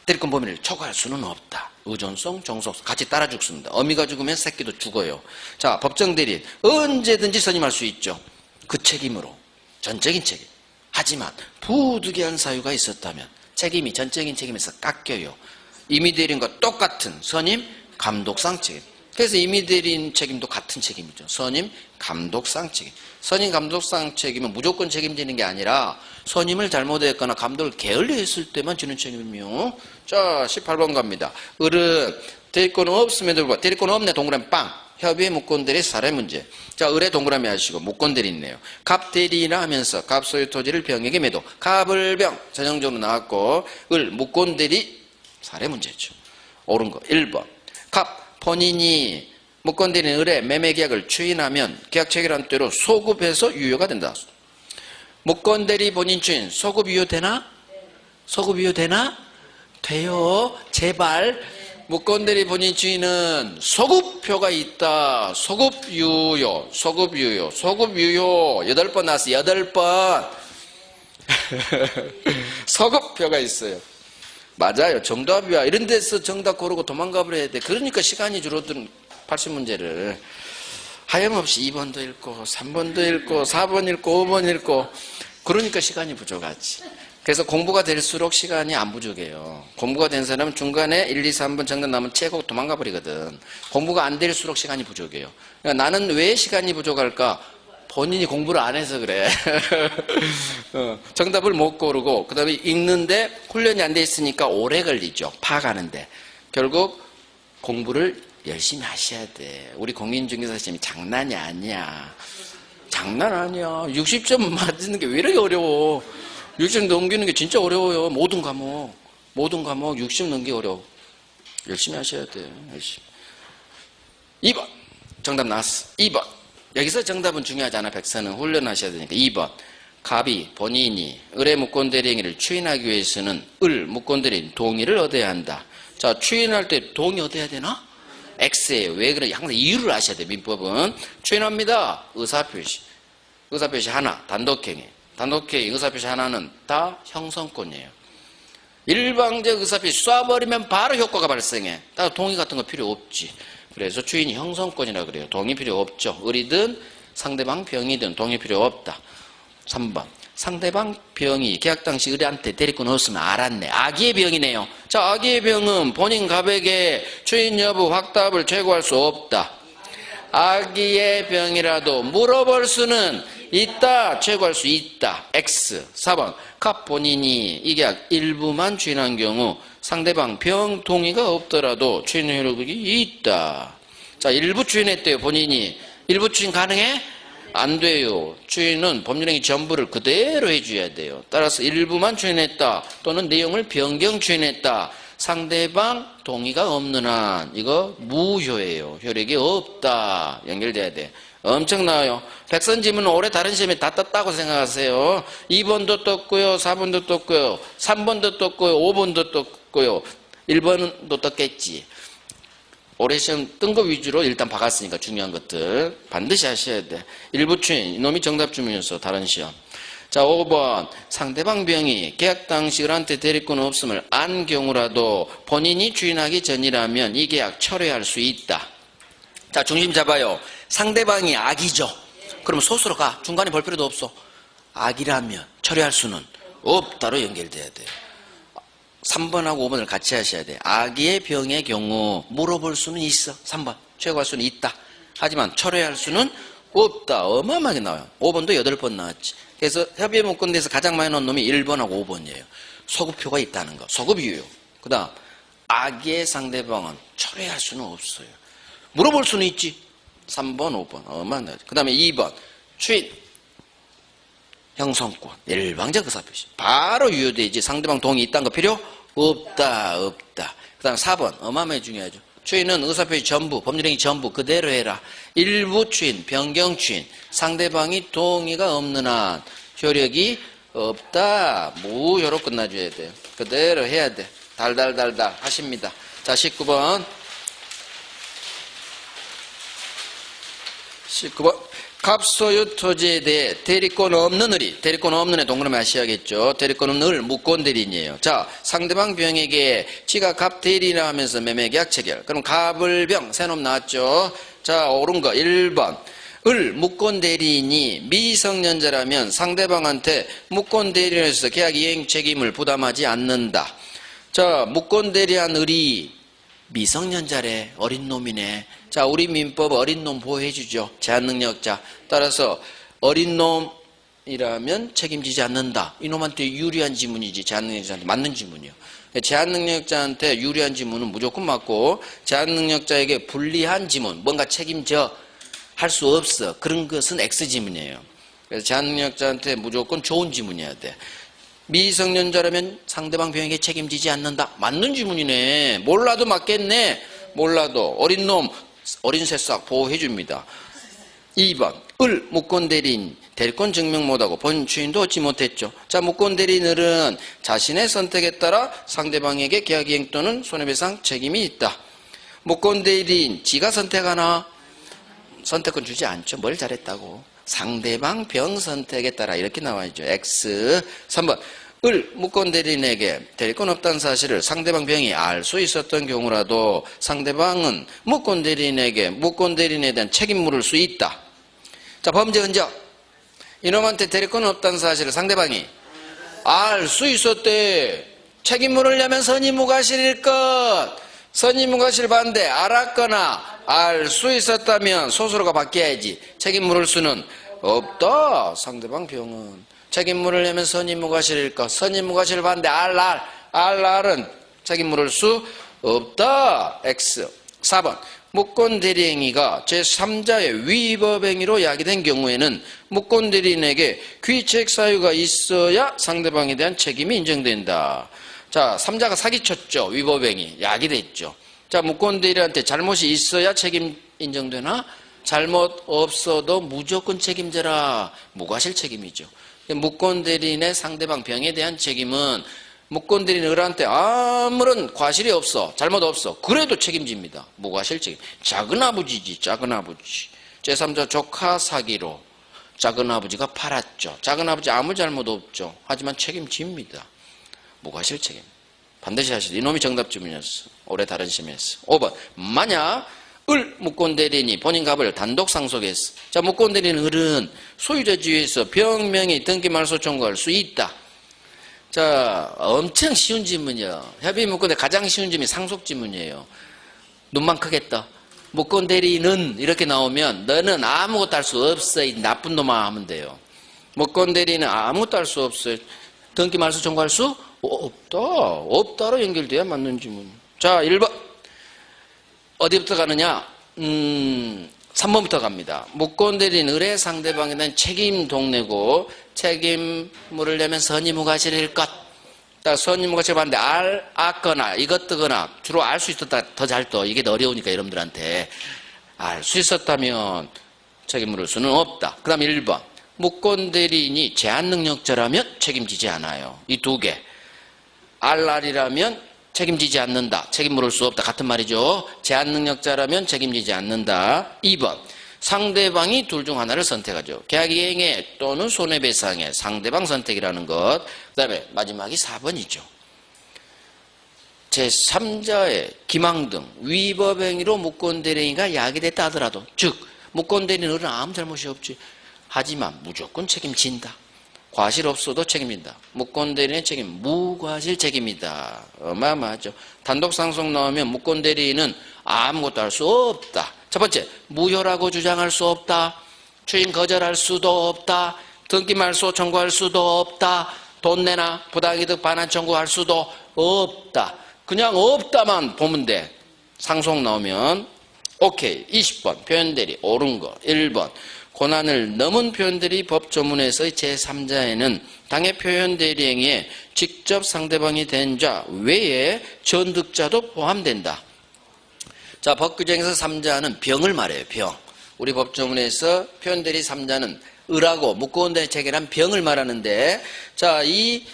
대리권 범위를 초과할 수는 없다. 의존성, 정속성 같이 따라 죽습니다. 어미가 죽으면 새끼도 죽어요. 자, 법정 대리인 언제든지 선임할 수 있죠. 그 책임으로. 전적인 책임. 하지만 부득이한 사유가 있었다면 책임이 전적인 책임에서 깎여요. 임의 대리인과 똑같은 선임 감독상 책임. 그래서 임의 대리인 책임도 같은 책임이죠. 선임 감독상 책임. 선임 감독상 책임은 무조건 책임지는 게 아니라 선임을 잘못했거나 감독을 게을리했을 때만 지는 책임이요. 자, 18번 갑니다. 을은 대리권 없음에도 불구하고 대리권 없네 동그라미 빵. 협의의 무권대리 사례 문제. 자, 을에 동그라미 하시고 무권대리 있네요. 갑대리라 하면서 갑 소유 토지를 병에게 매도. 갑을 병 전형적으로 나왔고 을 무권대리 사례 문제죠. 옳은 거 1번. 갑 본인이 무권대리인 을의 매매계약을 추인하면 계약 체결한 때로 소급해서 유효가 된다. 무권대리 본인 추인 소급 유효되나? 소급 유효되나? 돼요. 제발. 무권대리 본인 추인은 소급표가 있다. 소급 유효. 소급 유효. 소급 유효. 8번 나왔어. 8번. 소급표가 있어요. 맞아요. 정답이야. 이런 데서 정답 고르고 도망가 버려야 돼. 그러니까 시간이 줄어드는 80문제를. 하염없이 2번도 읽고 3번도 읽고 4번 읽고 5번 읽고 그러니까 시간이 부족하지. 그래서 공부가 될수록 시간이 안 부족해요. 공부가 된 사람은 중간에 1, 2, 3번 정답 나면 채고 도망가 버리거든. 공부가 안 될수록 시간이 부족해요. 그러니까 나는 왜 시간이 부족할까? 본인이 공부를 안 해서 그래. 정답을 못 고르고 그 다음에 읽는데 훈련이 안 돼 있으니까 오래 걸리죠. 파악하는데. 결국 공부를 열심히 하셔야 돼. 우리 공인중개사 시험이 장난이 아니야. 장난 아니야. 60점 맞는 게 왜 이렇게 어려워. 60점 넘기는 게 진짜 어려워요. 모든 과목 60 넘기 어려워. 열심히 하셔야 돼. 열심히. 2번 정답 나왔어. 2번 여기서 정답은 중요하지 않아. 백서는 훈련하셔야 되니까. 2번 갑이 본인이 을의 무권대리 행위를 추인하기 위해서는 을 무권대리인 동의를 얻어야 한다. 자, 추인할 때 동의 얻어야 되나? X예요. 왜 그래? 항상 이유를 아셔야 돼. 민법은 추인합니다. 의사표시. 의사표시 하나. 단독행위. 단독행위 의사표시 하나는 다 형성권이에요. 일방적 의사표시 쏴버리면 바로 효과가 발생해. 따로 동의 같은 거 필요 없지. 그래서 추인이 형성권이라 그래요. 동의 필요 없죠. 을이든 상대방 병이든 동의 필요 없다. 3번 상대방 병이 계약 당시 을한테 대리권 없으면 알았네. 악의의 병이네요. 자, 악의의 병은 본인 갑에게 추인 여부 확답을 제고할 수 없다. 악의의 병이라도 물어볼 수는 있다. 제고할 수 있다. X. 4번 갑 본인이 이 계약 일부만 추인한 경우 상대방 병 동의가 없더라도 추인 효력이 있다. 자, 일부 추인했대요. 본인이. 일부 추인 가능해? 안 돼요. 추인은 법률행위 전부를 그대로 해줘야 돼요. 따라서 일부만 추인했다 또는 내용을 변경 추인했다. 상대방 동의가 없는 한 이거 무효예요. 효력이 없다. 연결돼야 돼. 엄청 나와요. 백선지문은 올해 다른 시험에 다 떴다고 생각하세요. 2번도 떴고요. 4번도 떴고요. 3번도 떴고요. 5번도 떴고요. 1번도 떴겠지. 올해 시험 뜬 거 위주로 일단 박았으니까 중요한 것들 반드시 하셔야 돼. 일부 추인 이놈이 정답 주문이었어. 다른 시험. 자, 5번 상대방 병이 계약 당시 을한테 대리권 없음을 안 경우라도 본인이 추인하기 전이라면 이 계약 철회할 수 있다. 자, 중심 잡아요. 상대방이 악이죠. 그럼 소수로 가. 중간에 볼 필요도 없어. 악이라면 철회할 수는 없다로 연결돼야 돼요. 3번하고 5번을 같이 하셔야 돼. 악의 병의 경우 물어볼 수는 있어. 3번. 최고할 수는 있다. 하지만 철회할 수는 없다. 어마어마하게 나와요. 5번도 8번 나왔지. 그래서 협의의 문건에서 가장 많이 나온 놈이 1번하고 5번이에요. 소급표가 있다는 거. 소급 유효. 그 다음 악의 상대방은 철회할 수는 없어요. 물어볼 수는 있지. 3번, 5번. 어마어마하게. 그 다음에 2번. 추인. 형성권. 일방적 의사표시. 바로 유효되지. 상대방 동의 있다는 거 필요? 없다. 없다. 그 다음 4번. 어마어마하게 중요하죠. 추인은 의사표시 전부, 법률행위 전부 그대로 해라. 일부 추인, 변경 추인. 상대방이 동의가 없는 한 효력이 없다. 무효로 끝나줘야 돼요. 그대로 해야 돼. 달달달달 하십니다. 자, 19번. 19번. 갑소유 토지에 대해 대리권 없는 을이, 대리권 없는 애 동그라미 하셔야겠죠. 대리권 없는 을 무권대리인이에요. 자, 상대방 병에게 지가 갑대리라 하면서 매매계약 체결. 그럼 갑을 병, 새놈 나왔죠. 자, 옳은 거 1번. 을 무권대리인이 미성년자라면 상대방한테 무권대리인으로서 계약 이행 책임을 부담하지 않는다. 자, 무권대리한 을이 미성년자래. 어린 놈이네. 자, 우리 민법 어린 놈 보호해주죠. 제한능력자. 따라서 어린 놈이라면 책임지지 않는다. 이놈한테 유리한 지문이지. 제한능력자한테 맞는 지문이요. 제한능력자한테 유리한 지문은 무조건 맞고 제한능력자에게 불리한 지문, 뭔가 책임져 할 수 없어. 그런 것은 X지문이에요. 그래서 제한능력자한테 무조건 좋은 지문이어야 돼. 미성년자라면 상대방 병에게 책임지지 않는다. 맞는 지문이네. 몰라도 맞겠네. 몰라도 어린 놈, 어린 새싹 보호해 줍니다. 2번 을 무권 대리인 대리권 증명 못하고 본 주인도 얻지 못했죠. 자, 무권 대리인은 자신의 선택에 따라 상대방에게 계약이행 또는 손해배상 책임이 있다. 무권 대리인 지가 선택하나? 선택권 주지 않죠. 뭘 잘했다고. 상대방 병 선택에 따라 이렇게 나와있죠. X. 3번 을 무권 대리인에게 대리권 없다는 사실을 상대방 병이 알 수 있었던 경우라도 상대방은 무권 대리인에게 무권 대리인에 대한 책임 물을 수 있다. 자, 범죄 흔적. 이놈한테 대리권 없다는 사실을 상대방이 알 수 있었대. 책임 물으려면 선의무과실일 것. 선의무과실 반대. 알았거나 알 수 있었다면 소수로가 바뀌어야지. 책임 물을 수는 없다. 상대방 병은 책임 물으려면 선의무과실일 것. 선의무과실 반대. 알은 책임 물을 수 없다. X. 4번 무권 대리행위가 제3자의 위법행위로 야기된 경우에는 무권 대리인에게 귀책 사유가 있어야 상대방에 대한 책임이 인정된다. 자, 3자가 사기쳤죠. 위법행위. 야기됐죠. 자, 무권 대리인한테 잘못이 있어야 책임 인정되나? 잘못 없어도 무조건 책임져라. 무과실 책임이죠. 무권 대리인의 상대방 병에 대한 책임은 무권 대리인 을한테 아무런 과실이 없어. 잘못 없어. 그래도 책임집니다. 무과실 책임. 작은아버지지. 작은아버지. 제3자 조카 사기로 작은아버지가 팔았죠. 작은아버지 아무 잘못 없죠. 하지만 책임집니다. 무과실 책임. 반드시 하시죠. 이놈이 정답 질문이었어. 올해 다른 시험이었어. 5번 만약 을 무권 대리인이 본인 값을 단독 상속했어. 자, 무권 대리인 을은 소유자 지위에서 병명의 등기 말소 청구할 수 있다. 자, 엄청 쉬운 질문이요. 협의 무권의 가장 쉬운 질문이 상속 질문이에요. 눈만 크겠다. 무권 대리인은 이렇게 나오면 너는 아무것도 할 수 없어. 이 나쁜 놈아 하면 돼요. 무권 대리인은 아무것도 할 수 없어요. 등기 말소 청구할 수 없다. 없다로 연결돼야 맞는 질문. 자, 1번. 어디부터 가느냐? 3번부터 갑니다. 무권 대리인 을의 상대방에 대한 책임 동내고 책임 물으려면 선의무과실일 것. 선의무과실 봤는데 알거나 이것 뜨거나 주로 알 수 있었다. 더 잘 떠. 이게 어려우니까 여러분들한테. 알 수 있었다면 책임 물을 수는 없다. 그 다음 1번. 무권 대리인이 제한능력자라면 책임지지 않아요. 이 두 개. 알이라면 책임지지 않는다. 책임 물을 수 없다. 같은 말이죠. 제한능력자라면 책임지지 않는다. 2번. 상대방이 둘 중 하나를 선택하죠. 계약이행에 또는 손해배상에 상대방 선택이라는 것. 그 다음에 마지막이 4번이죠. 제3자의 기망 등 위법행위로 무권 대리인가 야기됐다 하더라도 즉 무권 대리인은 아무 잘못이 없지. 하지만 무조건 책임진다. 과실 없어도 책임진다. 무권 대리인의 책임, 무과실 책임이다. 어마어마하죠. 단독 상속 나오면 무권 대리인은 아무것도 할 수 없다. 첫 번째, 무효라고 주장할 수 없다. 추인 거절할 수도 없다. 등기 말소 청구할 수도 없다. 돈 내나 부당이득 반환 청구할 수도 없다. 그냥 없다만 보면 돼. 상속 나오면 오케이. 20번 표현대리 옳은 거. 1번 고난을 넘은 표현대리 법조문에서의 제3자에는 당해 표현대리 행위에 직접 상대방이 된 자 외에 전득자도 포함된다. 자, 법규정에서 3자는 병을 말해요. 병. 우리 법조문에서 표현대리 3자는 을하고 무권대리 체계란 병을 말하는데, 자, 이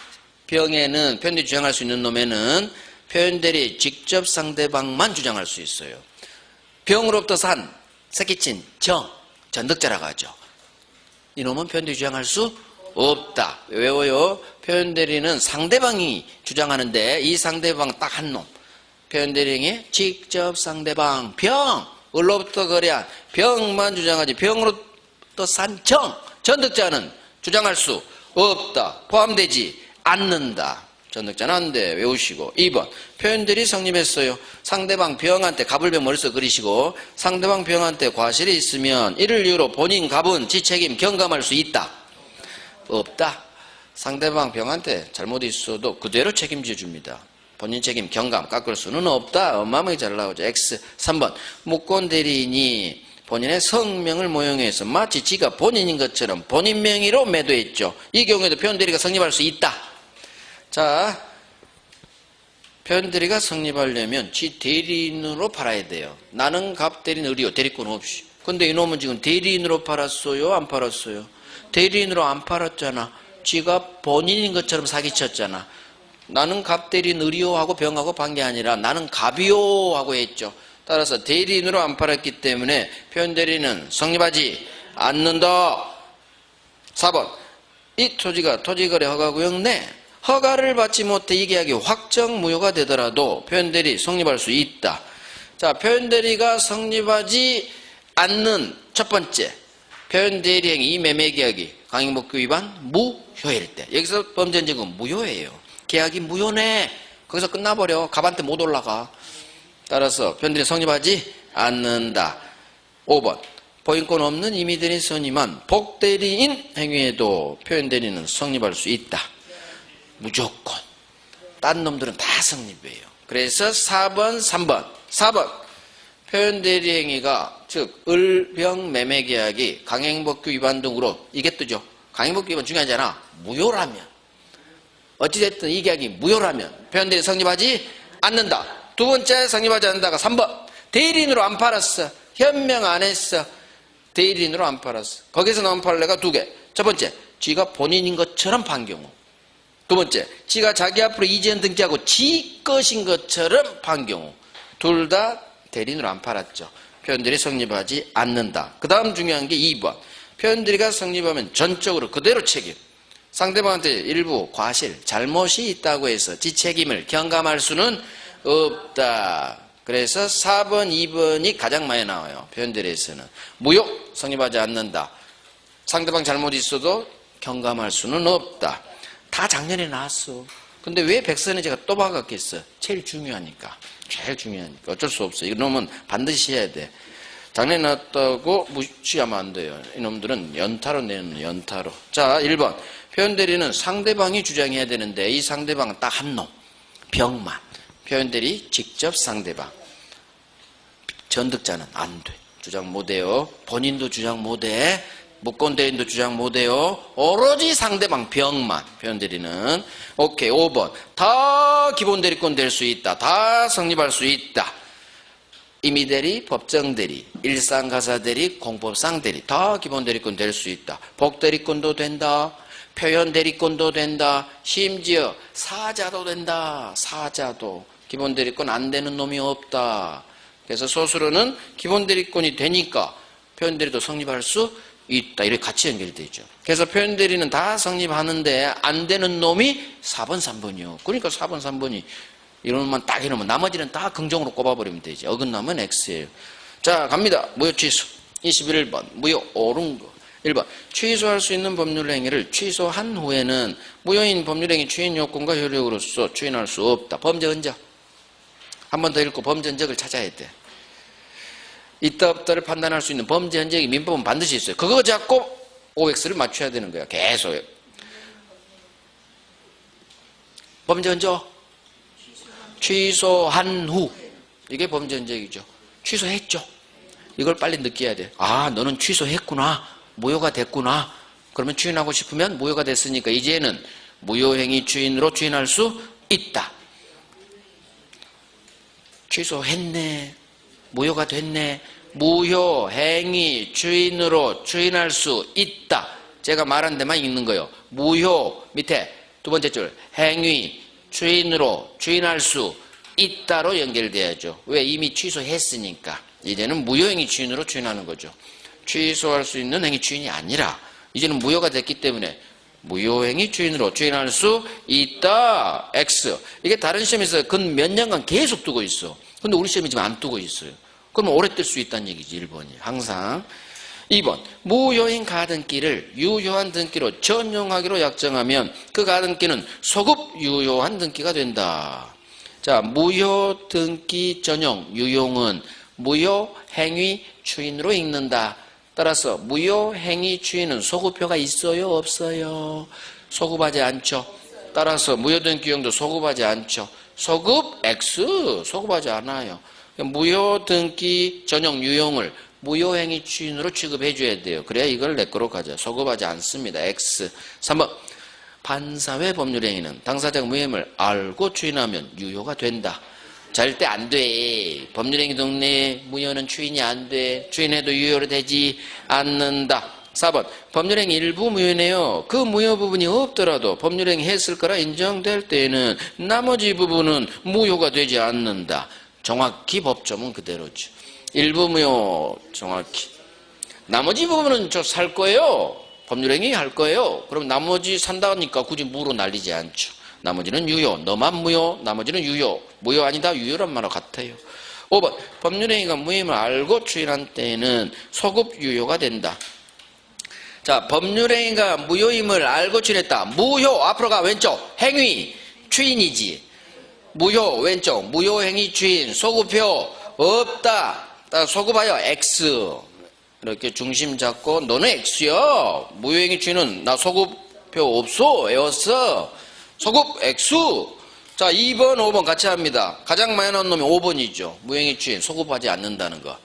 병에는 표현대리 주장할 수 있는 놈에는 표현대리 직접 상대방만 주장할 수 있어요. 병으로부터 산, 새끼친, 전득자라고 하죠. 이놈은 표현대리 주장할 수 없다. 외워요. 표현대리는 상대방이 주장하는데 이 상대방 딱 한 놈. 표현대리행위 직접 상대방 병, 을로부터 거래한 병만 주장하지 병으로부터 산 전득자는 주장할 수 없다. 포함되지 않는다. 전득자는 안 돼. 외우시고. 2번 표현들이 성립했어요. 상대방 병한테 갑을병 머릿속에 그리시고 상대방 병한테 과실이 있으면 이를 이유로 본인 갑은 지책임 경감할 수 있다. 없다. 상대방 병한테 잘못이 있어도 그대로 책임져 줍니다. 본인 책임 경감 깎을 수는 없다. 어마어마하게 잘 나오죠. X. 3번 무권 대리인이 본인의 성명을 모형해서 마치 지가 본인인 것처럼 본인 명의로 매도했죠. 이 경우에도 표현대리가 성립할 수 있다. 자, 표현대리가 성립하려면 지 대리인으로 팔아야 돼요. 나는 갑 대리인 의리요. 대리권 없이. 근데 이놈은 지금 대리인으로 팔았어요? 안 팔았어요? 대리인으로 안 팔았잖아. 지가 본인인 것처럼 사기쳤잖아. 나는 갑 대리인 의리요 하고 병하고 판 게 아니라 나는 갑이요 하고 했죠. 따라서 대리인으로 안 팔았기 때문에 표현대리는 성립하지 않는다. 4번 이 토지가 토지거래 허가구역 내 허가를 받지 못해 이 계약이 확정 무효가 되더라도 표현대리 성립할 수 있다. 자, 표현대리가 성립하지 않는 첫 번째 표현대리 행위 이 매매계약이 강행법규 위반 무효일 때 여기서 범죄인증은 무효예요. 계약이 무효네. 거기서 끝나버려. 갑한테 못 올라가. 따라서 표현대리 성립하지 않는다. 5번 보인권 없는 임의대리인 선임한 복대리인 행위에도 표현대리는 성립할 수 있다. 무조건. 딴 놈들은 다 성립해요. 그래서 4번 3번 4번 표현대리 행위가 즉 을병 매매계약이 강행법규 위반 등으로 이게 뜨죠. 강행법규 위반 중요하잖아. 무효라면 어찌됐든 이 계약이 무효라면 표현대리 성립하지 않는다. 두 번째 성립하지 않는다가 3번 대리인으로 안 팔았어. 현명 안 했어. 대리인으로 안 팔았어. 거기서 나온 판례가 두 개. 첫 번째 지가 본인인 것처럼 판 경우. 두 번째 지가 자기 앞으로 이전 등기하고 지 것인 것처럼 판 경우. 둘 다 대리인으로 안 팔았죠. 표현대리 성립하지 않는다. 그 다음 중요한 게 2번 표현대리가 성립하면 전적으로 그대로 책임. 상대방한테 일부 과실, 잘못이 있다고 해서 지 책임을 경감할 수는 없다. 그래서 4번, 2번이 가장 많이 나와요. 표현대리에서는. 무효, 성립하지 않는다. 상대방 잘못이 있어도 경감할 수는 없다. 다 작년에 나왔어. 근데 왜 백선에 제가 또 박았겠어? 제일 중요하니까. 제일 중요하니까. 어쩔 수 없어. 이놈은 반드시 해야 돼. 작년에 나왔다고 무시하면 안 돼요. 이놈들은 연타로 내는 연타로. 자, 1번. 표현대리는 상대방이 주장해야 되는데 이 상대방은 딱 한 놈. 병만. 표현대리 직접 상대방. 전득자는 안 돼. 주장 못해요. 본인도 주장 못해. 무권대리인도 주장 못해요. 오로지 상대방 병만. 표현대리는. 오케이. 5번. 다 기본대리권 될 수 있다. 다 성립할 수 있다. 임의대리, 법정대리, 일상가사대리, 공법상대리 다 기본대리권 될 수 있다. 복대리권도 된다. 표현대리권도 된다. 심지어 사자도 된다. 사자도. 기본대리권 안 되는 놈이 없다. 그래서 소수로는 기본대리권이 되니까 표현대리도 성립할 수 있다. 이렇게 같이 연결되죠. 그래서 표현대리는 다 성립하는데 안 되는 놈이 4번, 3번이요. 그러니까 4번, 3번이 이러면 딱 이러면 나머지는 다 긍정으로 꼽아버리면 되지. 어긋나면 X예요. 자, 갑니다. 무효 취소. 21번. 무효 옳은 거. 1번. 취소할 수 있는 법률 행위를 취소한 후에는 무효인 법률 행위 추인 요건과 효력으로서 추인할 수 없다. 범죄 흔적. 한 번 더 읽고 범죄 흔적을 찾아야 돼. 있다 없다를 판단할 수 있는 범죄 흔적이 민법은 반드시 있어요. 그거 잡고 OX를 맞춰야 되는 거야. 계속. 범죄 흔적. 취소한 후. 이게 범죄 흔적이죠. 취소했죠. 이걸 빨리 느껴야 돼. 아, 너는 취소했구나. 무효가 됐구나. 그러면 추인하고 싶으면 무효가 됐으니까 이제는 무효행위 추인으로 추인할 수 있다. 취소했네. 무효가 됐네. 무효행위 추인으로 추인할 수 있다. 제가 말한 데만 읽는 거예요. 무효 밑에 두 번째 줄 행위 추인으로 추인할 수 있다로 연결돼야죠. 왜? 이미 취소했으니까. 이제는 무효행위 추인으로 추인하는 거죠. 취소할 수 있는 행위 추인이 아니라 이제는 무효가 됐기 때문에 무효행위 추인으로 추인할 수 있다. X. 이게 다른 시험에서 근 몇 년간 계속 두고 있어. 근데 우리 시험이 지금 안 두고 있어요. 그러면 오래 뜰 수 있다는 얘기지. 1번이. 항상. 2번. 무효인 가등기를 유효한 등기로 전용하기로 약정하면 그 가등기는 소급 유효한 등기가 된다. 자, 무효 등기 전용 유용은 무효 행위 추인으로 읽는다. 따라서 무효 행위 추인은 소급표가 있어요? 없어요? 소급하지 않죠. 따라서 무효 등기 유용도 소급하지 않죠. 소급 X, 소급하지 않아요. 무효 등기 전용 유형을 무효행위 추인으로 취급해 줘야 돼요. 그래야 이걸 내 거로 가져. 소급하지 않습니다. X. 3번 반사회 법률행위는 당사자가 무혐의를 알고 추인하면 유효가 된다. 절대 안 돼. 법률행위 동네에 무효는 추인이 안 돼. 추인해도 유효로 되지 않는다. 4번 법률행위 일부 무효네요. 그 무효 부분이 없더라도 법률행위 했을 거라 인정될 때에는 나머지 부분은 무효가 되지 않는다. 정확히 법조문 그대로죠. 일부 무효 정확히. 나머지 부분은 저 살 거예요. 법률행위 할 거예요. 그럼 나머지 산다니까 굳이 무로 날리지 않죠. 나머지는 유효. 너만 무효, 나머지는 유효. 무효 아니다, 유효란 말과 같아요. 5번 법률행위가 무혐의를 알고 추인한 때에는 소급 유효가 된다. 자, 법률행위가 무효임을 알고 추인했다. 무효 앞으로 가. 왼쪽 행위 추인이지. 무효 왼쪽 무효행위 추인 소급표 없다. 소급하여 X. 이렇게 중심 잡고 너는 X야. 무효행위 추인은 나 소급표 없어. 외웠어. 소급 X. 자, 2번 5번 같이 합니다. 가장 많이 나온 놈이 5번이죠. 무효행위 추인 소급하지 않는다는 거.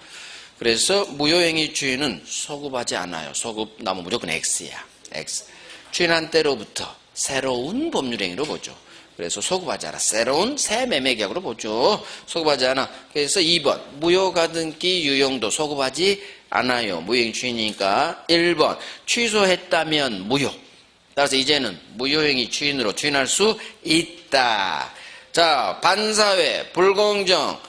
그래서 무효행위 추인은 소급하지 않아요. 소급 나면 무조건 X야. X. 추인한 때로부터 새로운 법률행위로 보죠. 그래서 소급하지 않아. 새로운 새 매매계약으로 보죠. 소급하지 않아. 그래서 2번 무효가등기 유형도 소급하지 않아요. 무효행위 추인이니까 1번 취소했다면 무효. 따라서 이제는 무효행위 추인으로 추인할 수 있다. 자, 반사회 불공정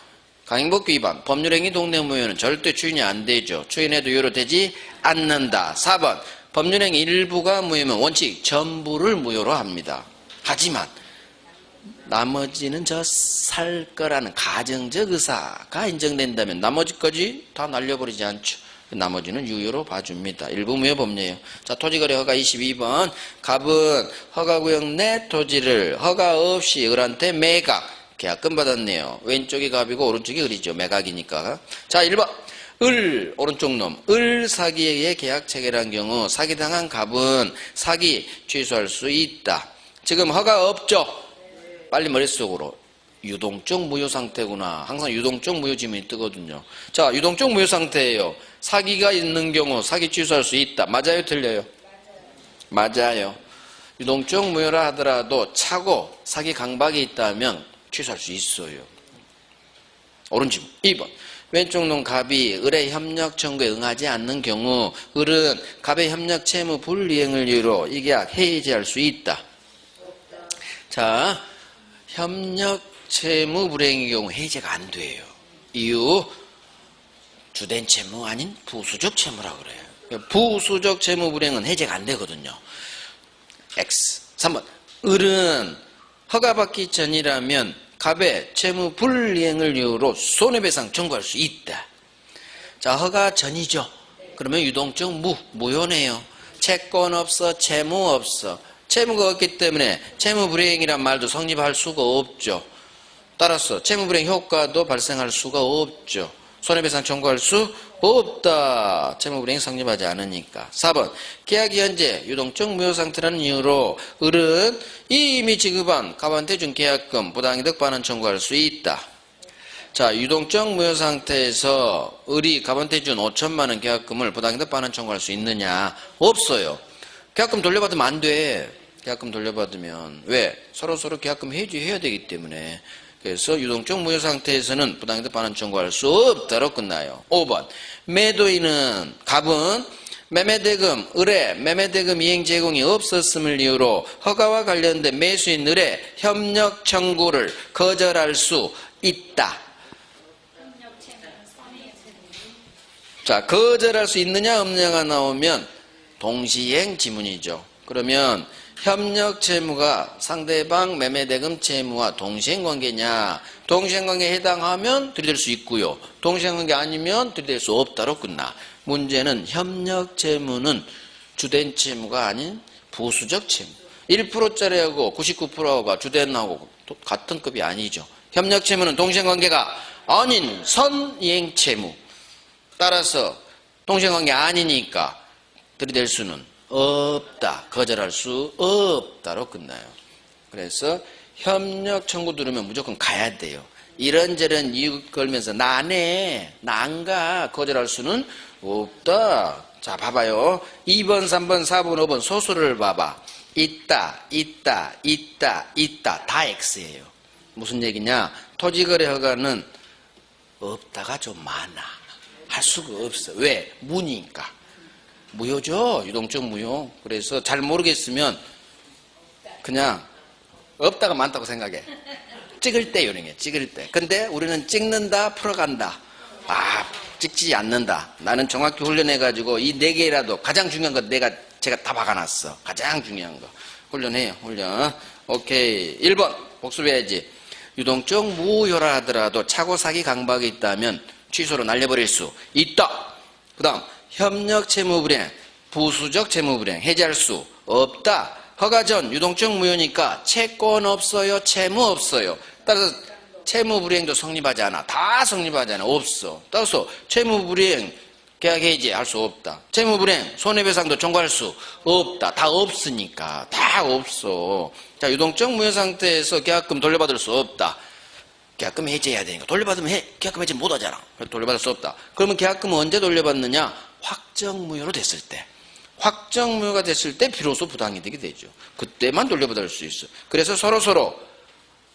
강행법규 위반 법률행위 동네 무효는 절대 추인이 안 되죠. 추인해도 유효로 되지 않는다. 4번 법률행위 일부가 무효면 원칙 전부를 무효로 합니다. 하지만 나머지는 저 살 거라는 가정적 의사가 인정된다면 나머지까지 다 날려버리지 않죠. 나머지는 유효로 봐줍니다. 일부 무효 법례예요. 자, 토지거래 허가 22번 갑은 허가구역 내 토지를 허가 없이 을한테 매각 계약금 받았네요. 왼쪽이 갑이고 오른쪽이 을이죠. 매각이니까. 자, 1번 을 오른쪽 놈 을 사기에 계약 체결한 경우 사기당한 갑은 사기 취소할 수 있다. 지금 허가 없죠. 빨리 머릿속으로 유동적 무효 상태구나. 항상 유동적 무효 지문이 뜨거든요. 자, 유동적 무효 상태예요. 사기가 있는 경우 사기 취소할 수 있다. 맞아요? 틀려요? 맞아요. 유동적 무효라 하더라도 차고 사기 강박이 있다면 취소할 수 있어요. 옳은 지문. 2번 왼쪽 놈 갑이 을의 협력 청구에 응하지 않는 경우 을은 갑의 협력 채무 불이행을 이유로 이 계약 해지할 수 있다. 자, 협력 채무 불이행의 경우 해제가 안 돼요. 이유 주된 채무 아닌 부수적 채무라 그래요. 부수적 채무 불이행은 해제가 안 되거든요. X. 3번 을은 허가받기 전이라면 갑의 채무 불이행을 이유로 손해배상 청구할 수 있다. 자, 허가 전이죠. 그러면 유동적 무효네요. 채권 없어, 채무 없어. 채무가 없기 때문에 채무 불이행이란 말도 성립할 수가 없죠. 따라서 채무 불이행 효과도 발생할 수가 없죠. 손해배상 청구할 수 없다. 채무 불이행 성립하지 않으니까. 4번 계약이 현재 유동적 무효 상태라는 이유로 을은 이미 지급한 갑한테 준 계약금 부당이득 반환 청구할 수 있다. 자, 유동적 무효 상태에서 을이 갑한테 준 5천만 원 계약금을 부당이득 반환 청구할 수 있느냐? 없어요. 계약금 돌려받으면 안 돼. 계약금 돌려받으면. 왜? 서로 계약금 해지해야 되기 때문에. 그래서 유동적 무효 상태에서는 부당이득 반환 청구할 수 없다로 끝나요. 5번 매도인은 갑은 매매대금 을의 매매대금 이행 제공이 없었음을 이유로 허가와 관련된 매수인 을의 협력 청구를 거절할 수 있다. 자, 거절할 수 있느냐 없느냐가 나오면 동시행 지문이죠. 그러면 협력 채무가 상대방 매매대금 채무와 동시행관계냐? 동시행관계에 해당하면 들이댈 수 있고요. 동시행관계 아니면 들이댈 수 없다로 끝나. 문제는 협력 채무는 주된 채무가 아닌 부수적 채무. 1%짜리하고 99%가 주된하고 같은 급이 아니죠. 협력 채무는 동시행관계가 아닌 선이행 채무. 따라서 동시행관계 아니니까 들이댈 수는 없다. 거절할 수 없다로 끝나요. 그래서 협력 청구 들으면 무조건 가야 돼요. 이런저런 이유 걸면서 나 안 해, 나 안 가 거절할 수는 없다. 자, 봐봐요. 2번, 3번, 4번, 5번 소수를 봐봐. 있다, 있다, 있다, 있다. 다 X예요. 무슨 얘기냐? 토지거래 허가는 없다가 좀 많아. 할 수가 없어. 왜? 무니까. 무효죠. 유동적 무효. 그래서 잘 모르겠으면 그냥 없다가 많다고 생각해. 찍을 때 이런 게 찍을 때. 근데 우리는 찍는다, 풀어간다. 아, 찍지 않는다. 나는 정확히 훈련해가지고 이 4개라도 가장 중요한 거 제가 다 박아놨어. 가장 중요한 거. 훈련해요, 훈련. 오케이. 1번 복습해야지. 유동적 무효라 하더라도 차고 사기 강박이 있다면 취소로 날려버릴 수 있다. 그 다음 협력 채무불이행, 부수적 채무불이행 해제할 수 없다. 허가 전 유동적 무효니까 채권 없어요, 채무 없어요. 따라서 채무불이행도 성립하지 않아. 다 성립하지 않아. 없어. 따라서 채무불이행 계약 해지할 수 없다. 채무불이행 손해배상도 청구할 수 없다. 다 없으니까. 다 없어. 자, 유동적 무효 상태에서 계약금 돌려받을 수 없다. 계약금 해지해야 되니까. 돌려받으면 계약금 해지 못하잖아. 돌려받을 수 없다. 그러면 계약금은 언제 돌려받느냐? 확정무효로 됐을 때. 확정무효가 됐을 때 비로소 부당이득이 되죠. 그때만 돌려받을 수 있어. 그래서 서로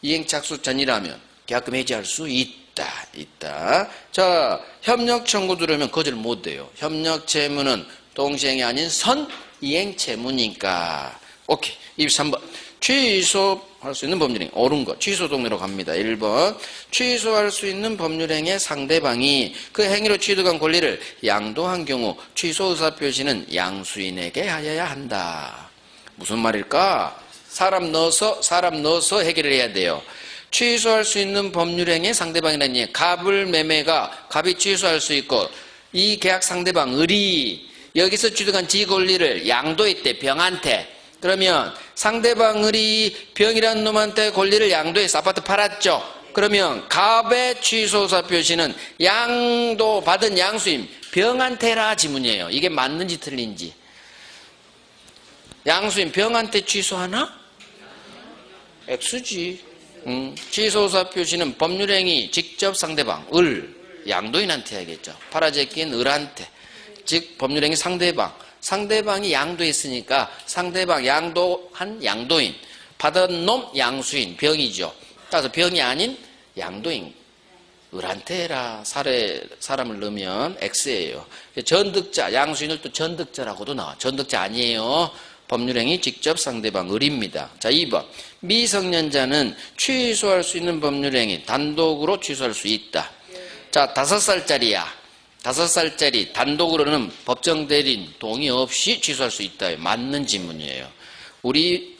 이행 착수 전이라면 계약금 해지할 수 있다. 자, 협력 청구 들으면 거절 못 돼요. 협력 채무는 동시행이 아닌 선이행 채무니까. 오케이. 23번. 취소할 수 있는 법률행. 옳은 거. 취소 동의로 갑니다. 1번. 취소할 수 있는 법률행의 상대방이 그 행위로 취득한 권리를 양도한 경우 취소 의사표시는 양수인에게 하여야 한다. 무슨 말일까? 사람 넣어서 해결을 해야 돼요. 취소할 수 있는 법률행의 상대방이라는 얘기. 갑을 매매가 갑이 취소할 수 있고 이 계약 상대방 을이 여기서 취득한 지 권리를 양도했대. 병한테. 그러면 상대방 을이 병이라는 놈한테 권리를 양도해서 아파트 팔았죠. 그러면 갑의 취소사 표시는 양도 받은 양수인 병한테라 지문이에요. 이게 맞는지 틀린지. 양수인 병한테 취소하나? X지. 취소사 표시는 법률행위 직접 상대방 을 양도인한테 해야겠죠. 팔아제낀 을한테. 즉 법률행위 상대방이 양도했으니까 상대방 양도한 양도인, 받은 놈 양수인, 병이죠. 따라서 병이 아닌 양도인, 을한테 해라. 사람을 넣으면 X예요. 전득자, 양수인을 또 전득자라고도 나와. 전득자 아니에요. 법률행위 직접 상대방 을입니다. 자, 2번. 미성년자는 취소할 수 있는 법률행위 단독으로 취소할 수 있다. 자, 5살짜리야. 5살짜리 단독으로는 법정 대리인 동의 없이 취소할 수 있다. 맞는 지문이에요. 우리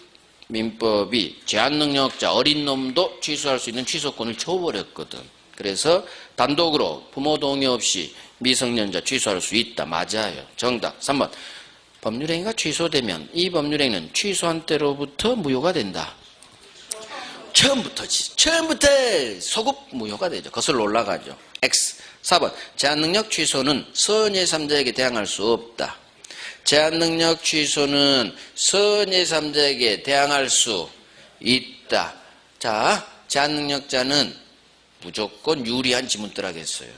민법이 제한능력자 어린 놈도 취소할 수 있는 취소권을 줘버렸거든. 그래서 단독으로 부모 동의 없이 미성년자 취소할 수 있다. 맞아요. 정답 3번. 법률행위가 취소되면 이 법률행위는 취소한 때로부터 무효가 된다. 처음부터지. 처음부터 소급 무효가 되죠. 거슬러 올라가죠. X. 4번. 제한능력 취소는 선예3자에게 대항할 수 없다. 제한능력 취소는 선예3자에게 대항할 수 있다. 자, 제한능력자는 무조건 유리한 지문들 하겠어요.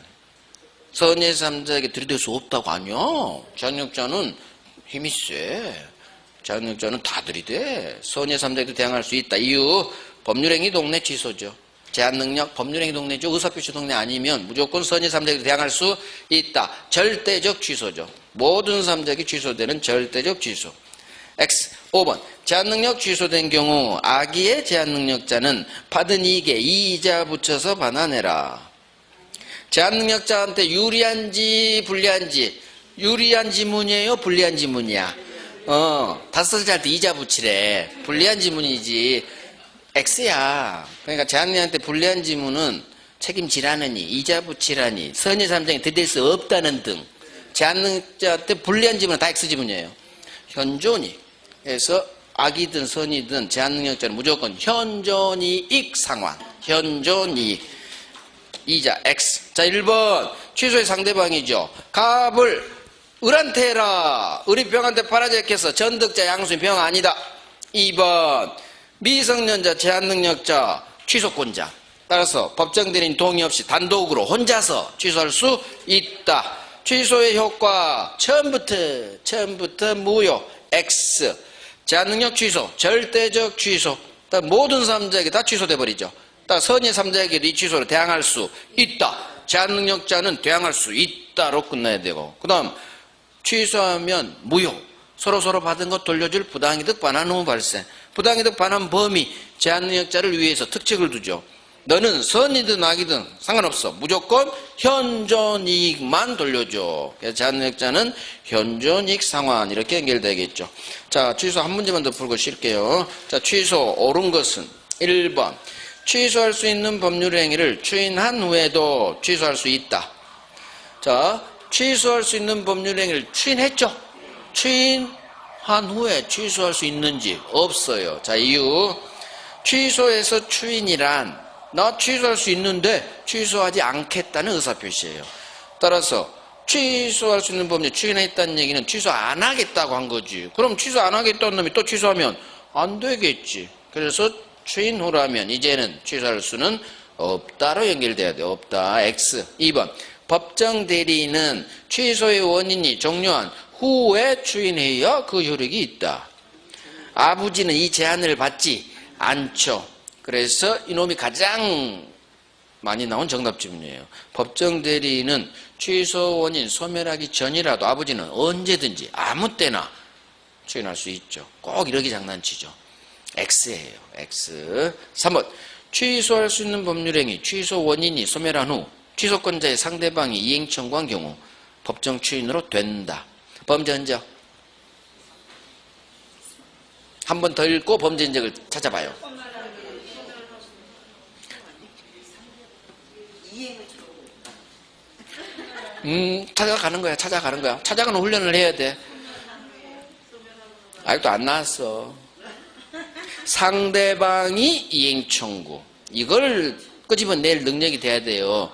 선예3자에게 들이댈 수 없다고 아니요. 제한능력자는 힘이 세. 제한능력자는 다 들이대. 선예3자에게 대항할 수 있다. 이유, 법률행위 동네 취소죠. 제한능력, 법률행위 동네죠. 의사표시 동네 아니면 무조건 선예3자에게 대항할 수 있다. 절대적 취소죠. 모든 3자에게 취소되는 절대적 취소. X. 5번. 제한능력 취소된 경우 악의의 제한능력자는 받은 이익에 이자 붙여서 반환해라. 제한능력자한테 유리한지 불리한지. 유리한 지문이에요? 불리한 지문이야? 5살짜리 때 이자 붙이래. 불리한 지문이지. X야. 그러니까 제한능력한테 불리한 지문은 책임지라느니, 이자 붙이라니, 선예3자에게 들이댈 수 없다는 등. 제한능력자한테 불리한 지문은 다 X 지문이에요. 현존이익에서 악이든 선이든 제한능력자는 무조건 현존이익 상환. 현존이익. 이자 X. 자, 1번. 취소의 상대방이죠. 갑을 을한테 해라. 을이 병한테 팔아제껴서 전득자 양수인 병 아니다. 2번. 미성년자, 제한능력자, 취소권자. 따라서 법정 대리인 동의 없이 단독으로 혼자서 취소할 수 있다. 취소의 효과 처음부터 무효 X. 제한능력 취소, 절대적 취소. 모든 사람들에게 다 취소돼 버리죠. 선의 3자에게도 이 취소를 대항할 수 있다. 제한능력자는 대항할 수 있다로 끝나야 되고, 그 다음 취소하면 무효. 서로 받은 것 돌려줄 부당이득 반환 후 발생. 부당이득 반환 범위, 제한능력자를 위해서 특칙을 두죠. 너는 선이든 악이든 상관없어. 무조건 현존이익만 돌려줘. 그래서 제한능력자는 현존이익 상환 이렇게 연결되겠죠. 자, 취소 한 문제만 더 풀고 쉴게요. 자, 취소 옳은 것은 1번. 취소할 수 있는 법률 행위를 추인한 후에도 취소할 수 있다. 자, 취소할 수 있는 법률 행위를 추인했죠? 추인한 후에 취소할 수 있는지 없어요. 자, 이유. 취소해서 추인이란 나 취소할 수 있는데 취소하지 않겠다는 의사표시예요. 따라서 취소할 수 있는 법률 추인했다는 얘기는 취소 안 하겠다고 한 거지. 그럼 취소 안 하겠다는 놈이 또 취소하면 안 되겠지. 그래서 추인 후라면 이제는 취소할 수는 없다로 연결돼야 돼. 없다. X. 2번. 법정 대리인은 취소의 원인이 종료한 후에 추인해야 그 효력이 있다. 아버지는 이 제한을 받지 않죠. 그래서 이놈이 가장 많이 나온 정답 질문이에요. 법정 대리인은 취소 원인 소멸하기 전이라도 아버지는 언제든지 아무 때나 추인할 수 있죠. 꼭 이러기 장난치죠. X예요. X. 3번. 취소할 수 있는 법률행위 취소 원인이 소멸한 후 취소권자의 상대방이 이행 청구한 경우 법정 추인으로 된다. 범죄 흔적. 한 번 더 읽고 범죄 흔적을 찾아봐요. 찾아가는 거야. 찾아가는 훈련을 해야 돼. 아직도 안 나왔어. 상대방이 이행 청구. 이걸 끄집어낼 능력이 돼야 돼요.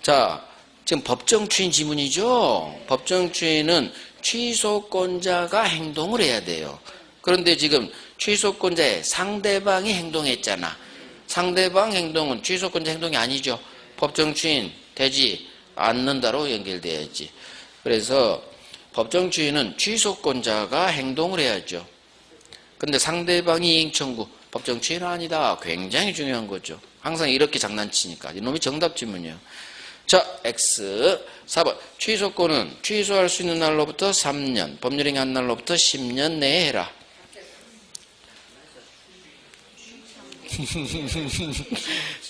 자, 지금 법정 추인 지문이죠? 법정 추인은 취소권자가 행동을 해야 돼요. 그런데 지금 취소권자의 상대방이 행동했잖아. 상대방 행동은 취소권자 행동이 아니죠. 법정 추인 되지 않는다로 연결돼야지. 그래서 법정 추인은 취소권자가 행동을 해야죠. 근데 상대방이 이행 청구, 법정 추인은 아니다. 굉장히 중요한 거죠. 항상 이렇게 장난치니까. 이놈이 정답 질문이에요. 자, X. 4번. 취소권은 취소할 수 있는 날로부터 3년, 법률행위 한 날로부터 10년 내에 해라.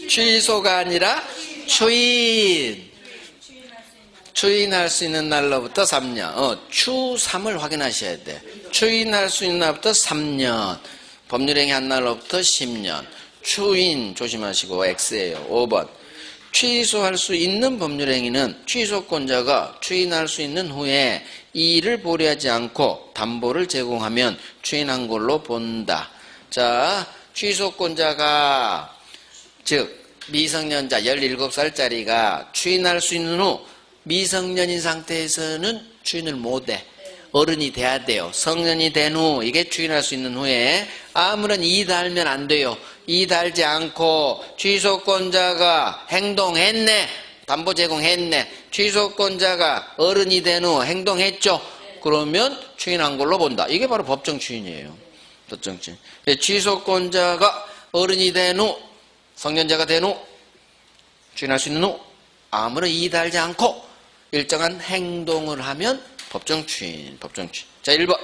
취소가 아니라 추인. 추인할 수 있는 날로부터 3년. 추 3을 확인하셔야 돼. 추인할 수 있는 날부터 3년. 법률행위 한 날로부터 10년. 추인 조심하시고 X예요. 5번. 취소할 수 있는 법률행위는 취소권자가 추인할 수 있는 후에 이의를 보류하지 않고 담보를 제공하면 추인한 걸로 본다. 자, 취소권자가 즉 미성년자 17살짜리가 추인할 수 있는 후 미성년인 상태에서는 추인을 못해. 어른이 돼야 돼요. 성년이 된 후 이게 추인할 수 있는 후에 아무런 이의 달면 안 돼요. 이의 달지 않고 취소권자가 행동했네. 담보 제공했네. 취소권자가 어른이 된 후 행동했죠. 그러면 추인한 걸로 본다. 이게 바로 법정 추인이에요. 법정 추인. 취소권자가 어른이 된 후 성년자가 된 후 추인할 수 있는 후 아무런 이의 달지 않고 일정한 행동을 하면 법정 추인. 자, 1번.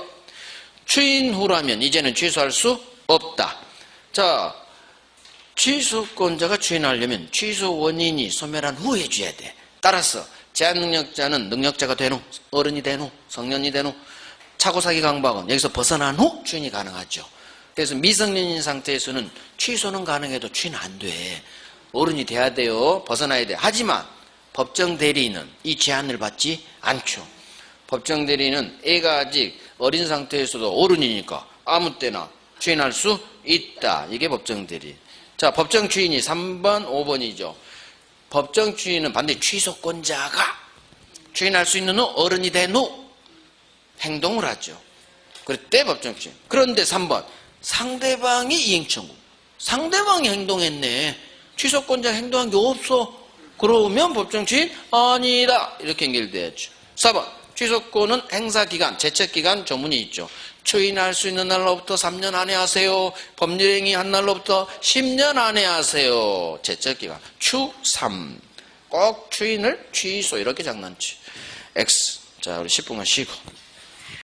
추인 후라면 이제는 취소할 수 없다. 자, 취소권자가 추인하려면 취소 원인이 소멸한 후 해줘야 돼. 따라서 제한능력자는 능력자가 된 후, 어른이 된 후, 성년이 된 후, 차고사기 강박은 여기서 벗어난 후 추인이 가능하죠. 그래서 미성년인 상태에서는 취소는 가능해도 추인 안 돼. 어른이 돼야 돼요. 벗어나야 돼. 하지만 법정 대리인은 이 제한을 받지 않죠. 법정 대리인은 애가 아직 어린 상태에서도 어른이니까 아무 때나 추인할 수 있다. 이게 법정 대리인. 자, 법정 추인이 3번, 5번이죠. 법정 추인은 반드시 취소권자가 추인할 수 있는 후 어른이 된 후 행동을 하죠. 그때 법정 추인. 그런데 3번. 상대방이 이행청구. 상대방이 행동했네. 취소권자 행동한 게 없어. 그러면 법정 주인 아니다. 이렇게 연결돼야죠. 4번. 취소권은 행사기간, 제척기간 조문이 있죠. 추인할 수 있는 날로부터 3년 안에 하세요. 법률행위 한 날로부터 10년 안에 하세요. 제척기간. 추 3. 꼭 추인을 취소 이렇게 장난치. X. 자, 우리 10분간 쉬고.